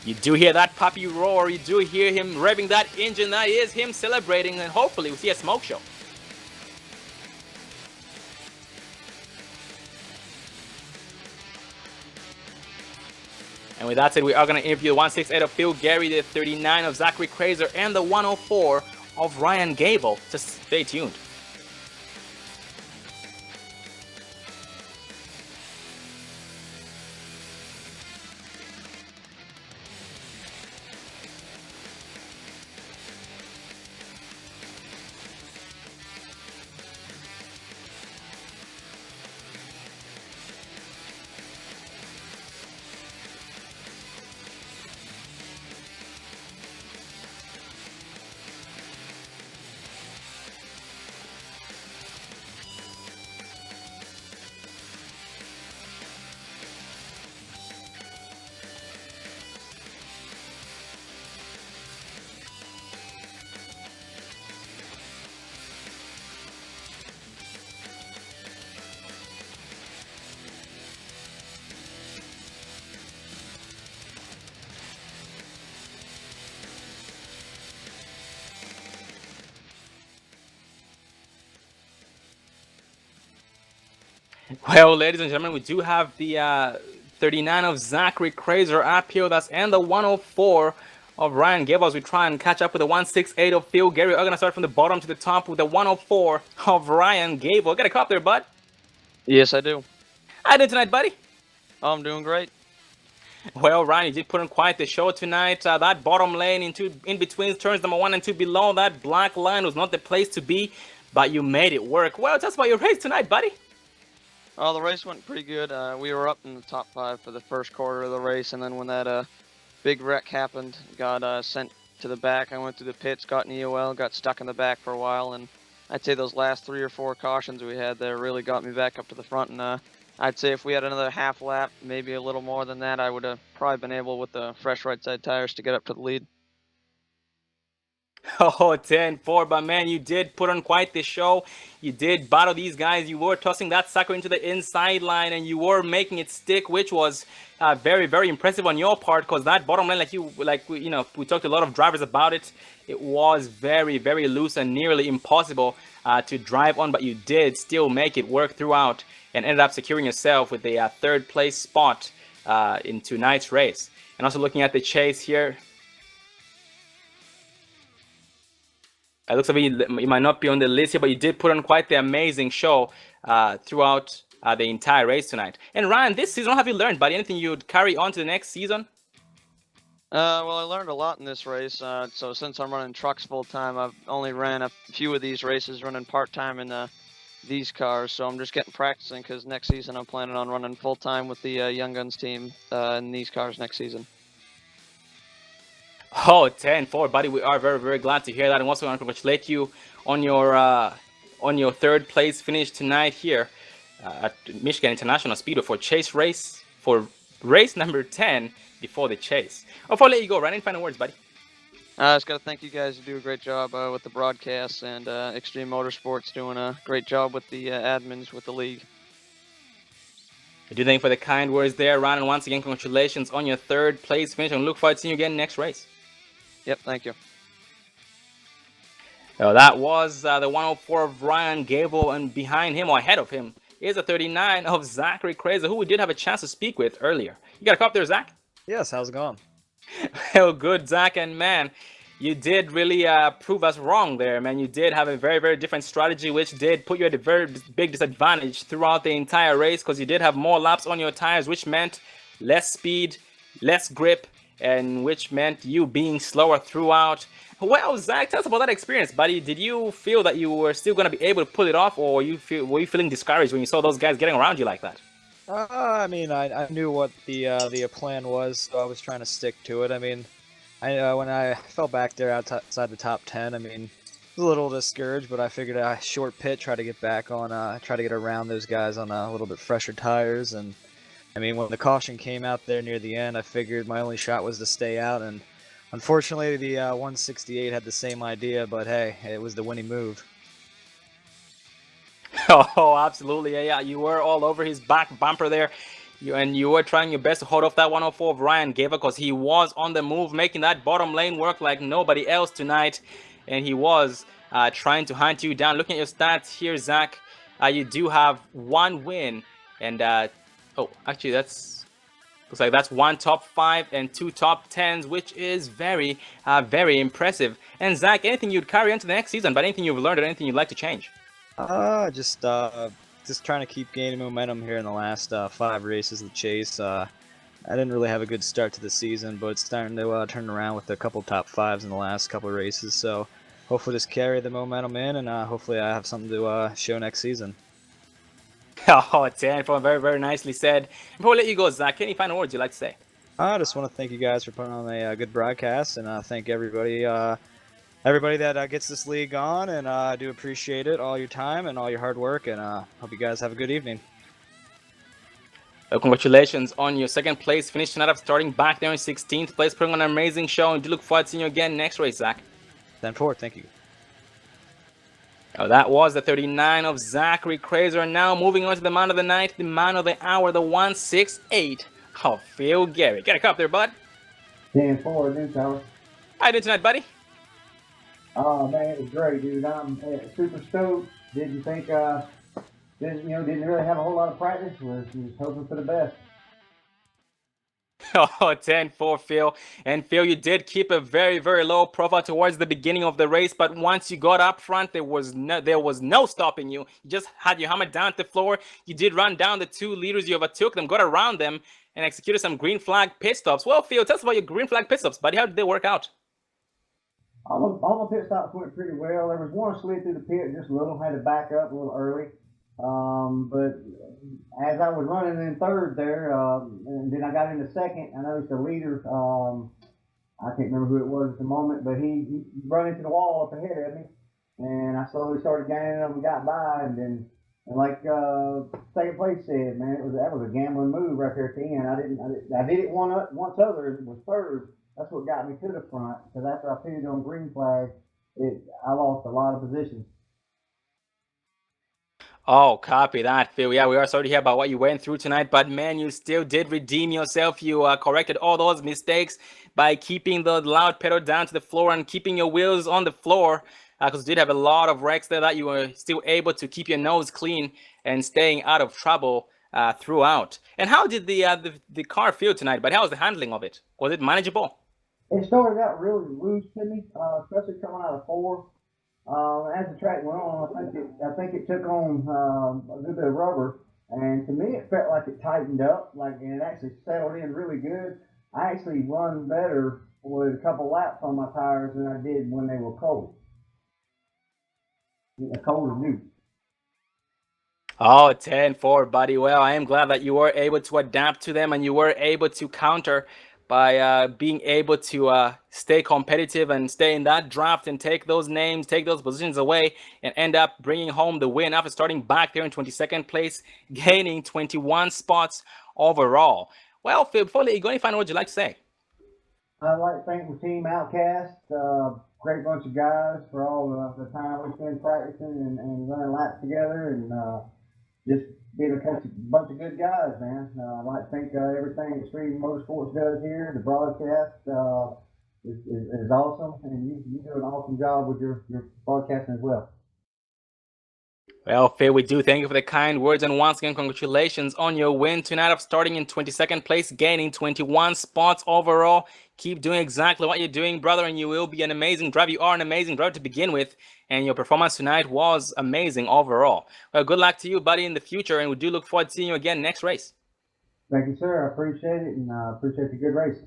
You do hear that puppy roar. You do hear him revving that engine. That is him celebrating, and hopefully we'll see a smoke show. And with that said, we are going to interview the 168 of Phil Gary, the 39 of Zachary Crazer, and the 104 of Ryan Gable. Just stay tuned. Well, ladies and gentlemen, we do have the 39 of Zachary Crazer uphill. That's and the 104 of Ryan Gable as we try and catch up with the 168 of Phil Gary. We're going to start from the bottom to the top with the 104 of Ryan Gable. Got a cop there, bud? Yes, I do. How you doing tonight, buddy? Oh, I'm doing great. Well, Ryan, you did put on quite the show tonight. That bottom lane in between turns number 1 and 2 below that black line was not the place to be, but you made it work. Well, tell us about your race tonight, buddy. Oh, the race went pretty good. We were up in the top 5 for the first quarter of the race, and then when that big wreck happened, got sent to the back. I went through the pits, got an EOL, got stuck in the back for a while, and I'd say those last 3 or 4 cautions we had there really got me back up to the front. And I'd say if we had another half lap, maybe a little more than that, I would have probably been able with the fresh right side tires to get up to the lead. Oh, 10-4, but man, you did put on quite the show. You did battle these guys. You were tossing that sucker into the inside line, and you were making it stick, which was very, very impressive on your part. Because that bottom line, we talked to a lot of drivers about it. It was very, very loose and nearly impossible to drive on, but you did still make it work throughout, and ended up securing yourself with a third place spot in tonight's race. And also looking at the chase here. It looks like you might not be on the list here, but you did put on quite the amazing show throughout the entire race tonight. And Ryan, this season, what have you learned, buddy? Anything you'd carry on to the next season? Well, I learned a lot in this race. So since I'm running trucks full time, I've only ran a few of these races, running part time in these cars. So I'm just getting practicing because next season I'm planning on running full time with the Young Guns team in these cars next season. Oh, 10-4, buddy. We are very, very glad to hear that. And also want to congratulate you on your third place finish tonight here at Michigan International Speedway for race number 10 before the chase. Before I let you go, Ryan, any final words, buddy? I just got to thank you guys. You do a great job with the broadcasts, and Extreme Motorsports doing a great job with the admins with the league. I do thank you for the kind words there, Ryan. And once again, congratulations on your third place finish, and look forward to seeing you again next race. Yep, thank you. So that was the 104 of Ryan Gable, and behind him, or ahead of him, is a 39 of Zachary Crazer, who we did have a chance to speak with earlier. You got a cop there, Zach? Yes, how's it going? Well, good, Zach, and man, you did really prove us wrong there, man. You did have a very, very different strategy, which did put you at a very big disadvantage throughout the entire race, because you did have more laps on your tires, which meant less speed, less grip, and which meant you being slower throughout. Well, Zach, tell us about that experience, buddy. Did you feel that you were still going to be able to pull it off, or were you feeling discouraged when you saw those guys getting around you like that? I mean, I knew what the plan was, so I was trying to stick to it. I mean, when I fell back there outside the top 10, I mean, I was a little discouraged, but I figured a short pit, try to get back on, try to get around those guys on a little bit fresher tires. And I mean, when the caution came out there near the end, I figured my only shot was to stay out. And unfortunately, the 168 had the same idea, but hey, it was the winning move. Oh, absolutely. Yeah. You were all over his back bumper there. You were trying your best to hold off that 104 of Ryan Gable, because he was on the move, making that bottom lane work like nobody else tonight. And he was trying to hunt you down. Looking at your stats here, Zach, you do have 1 win. And, oh, actually, looks like that's 1 top 5 and 2 top 10s, which is very, very impressive. And Zach, anything you'd carry into the next season, but anything you've learned or anything you'd like to change? Just trying to keep gaining momentum here in the last 5 races of the chase. I didn't really have a good start to the season, but it's starting to turn around with a couple top 5s in the last couple of races. So hopefully just carry the momentum in, and hopefully I have something to show next season. Oh, 10 for very, very nicely said. Before we let you go, Zach, any final words you'd like to say? I just want to thank you guys for putting on a good broadcast, and thank everybody that gets this league on, and I do appreciate it, all your time and all your hard work, and hope you guys have a good evening. Well, congratulations on your second place finish tonight, of starting back there in 16th place, putting on an amazing show, and do look forward to seeing you again next race, Zach. 10-4, thank you. Oh, that was the 39 of Zachary Crazer. And now moving on to the man of the night, the man of the hour, the 168 of Phil Gary. Get a cup there, bud. 10-4, new tower. How you doing tonight, buddy? Oh man, it was great, dude. I'm super stoked. Didn't think didn't really have a whole lot of practice. Was hoping for the best. Oh, 10-4, Phil. And Phil, you did keep a very, very low profile towards the beginning of the race, but once you got up front, there was no stopping you. You just had your helmet down to the floor. You did run down the 2 leaders. You overtook them, got around them, and executed some green flag pit stops. Well, Phil, tell us about your green flag pit stops, buddy. How did they work out? All my pit stops went pretty well. There was one slid through the pit just a little, had to back up a little early. But as I was running in third there, and then I got into second, I noticed the leader, I can't remember who it was at the moment, but he run into the wall up ahead of me, and I slowly started gaining him and got by, and then, and like second place said, man, that was a gambling move right there at the end. I did it once other, it was third. That's what got me to the front, because after I pitted on green flag, I lost a lot of positions. Oh, copy that, Phil. Yeah, we are sorry to hear about what you went through tonight, but man, you still did redeem yourself. You corrected all those mistakes by keeping the loud pedal down to the floor and keeping your wheels on the floor, because you did have a lot of wrecks there that you were still able to keep your nose clean and staying out of trouble throughout. And how did the car feel tonight? But how was the handling of it? Was it manageable? It started out really loose to me, especially coming out of 4. As the track went on, I think it took on a little bit of rubber, and to me it felt like it tightened up, and it actually settled in really good. I actually run better with a couple laps on my tires than I did when they were cold. Cold or new. Oh, 10-4, buddy. Well, I am glad that you were able to adapt to them and you were able to counter by being able to stay competitive and stay in that draft and take those names, take those positions away, and end up bringing home the win after starting back there in 22nd place, gaining 21 spots overall. Well, Phil, before you go any final words you'd like to say? I'd like to thank the team Outcast, great bunch of guys for all the time we spent practicing and running laps together, and just being a bunch of good guys, man. I'd like to thank everything Extreme Motorsports does here. The broadcast is awesome, and you do an awesome job with your broadcasting as well. Well, Phil, we do thank you for the kind words, and once again, congratulations on your win tonight of starting in 22nd place, gaining 21 spots overall. Keep doing exactly what you're doing, brother, and you will be an amazing driver. You are an amazing driver to begin with, and your performance tonight was amazing overall. Well, good luck to you, buddy, in the future, and we do look forward to seeing you again next race. Thank you, sir. I appreciate it, and I appreciate the good race.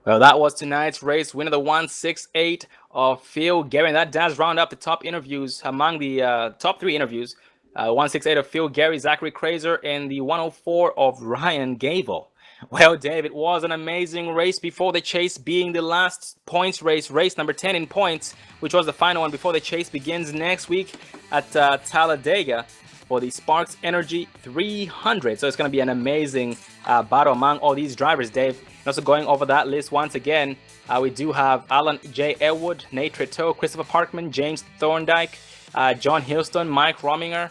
Well, that was tonight's race winner, the 168 of Phil Gary. And that does round up the top interviews among the top 3 interviews. 168 of Phil Gary, Zachary Kraser, and the 104 of Ryan Gable. Well, Dave, it was an amazing race before the chase, being the last points race, race number 10 in points, which was the final one before the chase begins next week at Talladega for the Sparks Energy 300. So it's going to be an amazing battle among all these drivers, Dave. And also going over that list once again, we do have Alan J. Elwood, Nate Tretteau, Christopher Parkman, James Thorndike, John Hillston, Mike Rominger,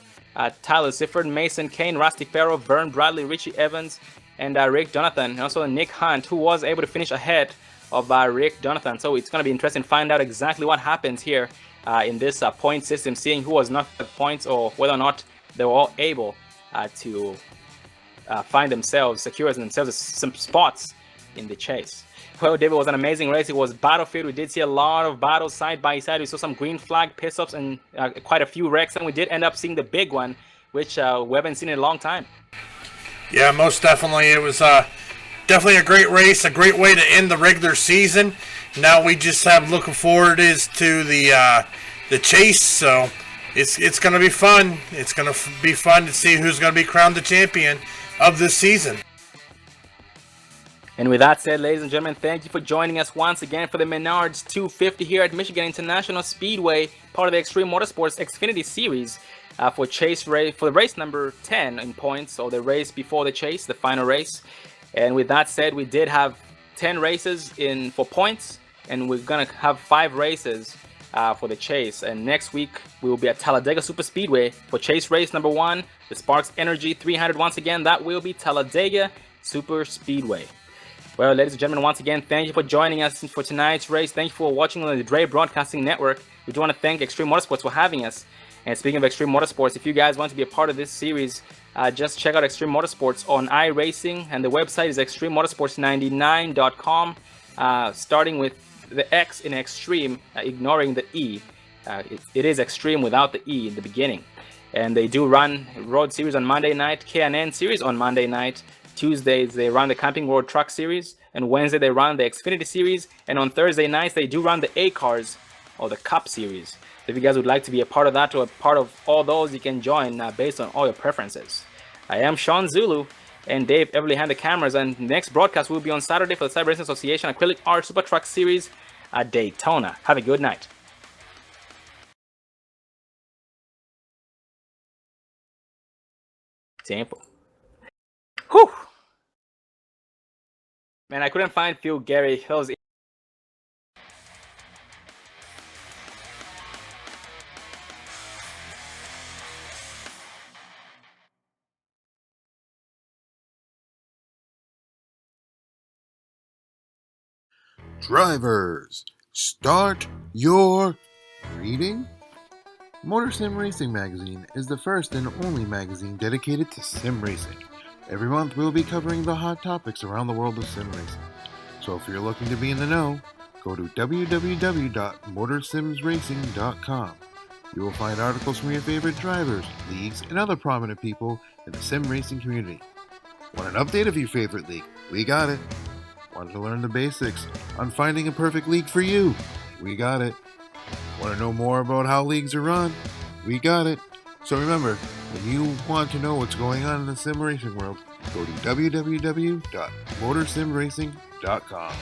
Tyler Sifford, Mason Kane, Rusty Farrow, Vern Bradley, Richie Evans, and Rick Donathan, and also Nick Hunt, who was able to finish ahead of Rick Donathan. So it's going to be interesting to find out exactly what happens here in this point system, seeing who was not at points or whether or not they were all able to find themselves, secure themselves some spots in the chase. Well, David, was an amazing race. It was battlefield. We did see a lot of battles side by side. We saw some green flag pit stops and quite a few wrecks, and we did end up seeing the big one, which we haven't seen in a long time. Yeah, most definitely. It was definitely a great race, a great way to end the regular season. Now we just have looking forward to the chase. So it's going to be fun. It's going to be fun to see who's going to be crowned the champion of this season. And with that said, ladies and gentlemen, thank you for joining us once again for the Menards 250 here at Michigan International Speedway, part of the Extreme Motorsports Xfinity Series, for the race number 10 in points, or the race before the chase, the final race. And with that said, we did have 10 races for points, and we're gonna have 5 races for the chase. And next week we will be at Talladega Super Speedway for chase race number 1, the Sparks Energy 300. Once again, that will be Talladega Super Speedway. Well, ladies and gentlemen, once again, thank you for joining us for tonight's race. Thank you for watching on the Dre Broadcasting Network. We do want to thank Extreme Motorsports for having us. And speaking of Extreme Motorsports, if you guys want to be a part of this series, just check out Extreme Motorsports on iRacing, and the website is extrememotorsports99.com, starting with the X in Extreme, ignoring the E. It is Extreme without the E in the beginning. And they do run Road Series on Monday night, K&N Series on Monday night. Tuesdays, they run the Camping World Truck Series. And Wednesday, they run the Xfinity Series. And on Thursday nights, they do run the A-Cars or the Cup Series. If you guys would like to be a part of that or a part of all those, you can join based on all your preferences. I am Sean Zulu, and Dave Everly hand the cameras. And the next broadcast will be on Saturday for the Cyber Racing Association Acrylic Art Super Truck Series at Daytona. Have a good night. Tiempo. Whew. Man, I couldn't find Phil Gary Hill's. Drivers, start your reading. Motor Sim Racing Magazine is the first and only magazine dedicated to sim racing. Every month we'll be covering the hot topics around the world of sim racing. So if you're looking to be in the know, go to www.motorsimsracing.com. You will find articles from your favorite drivers, leagues, and other prominent people in the sim racing community. Want an update of your favorite league? We got it. Want to learn the basics on finding a perfect league for you? We got it. Want to know more about how leagues are run? We got it. So remember, when you want to know what's going on in the sim racing world, go to www.motorsimracing.com.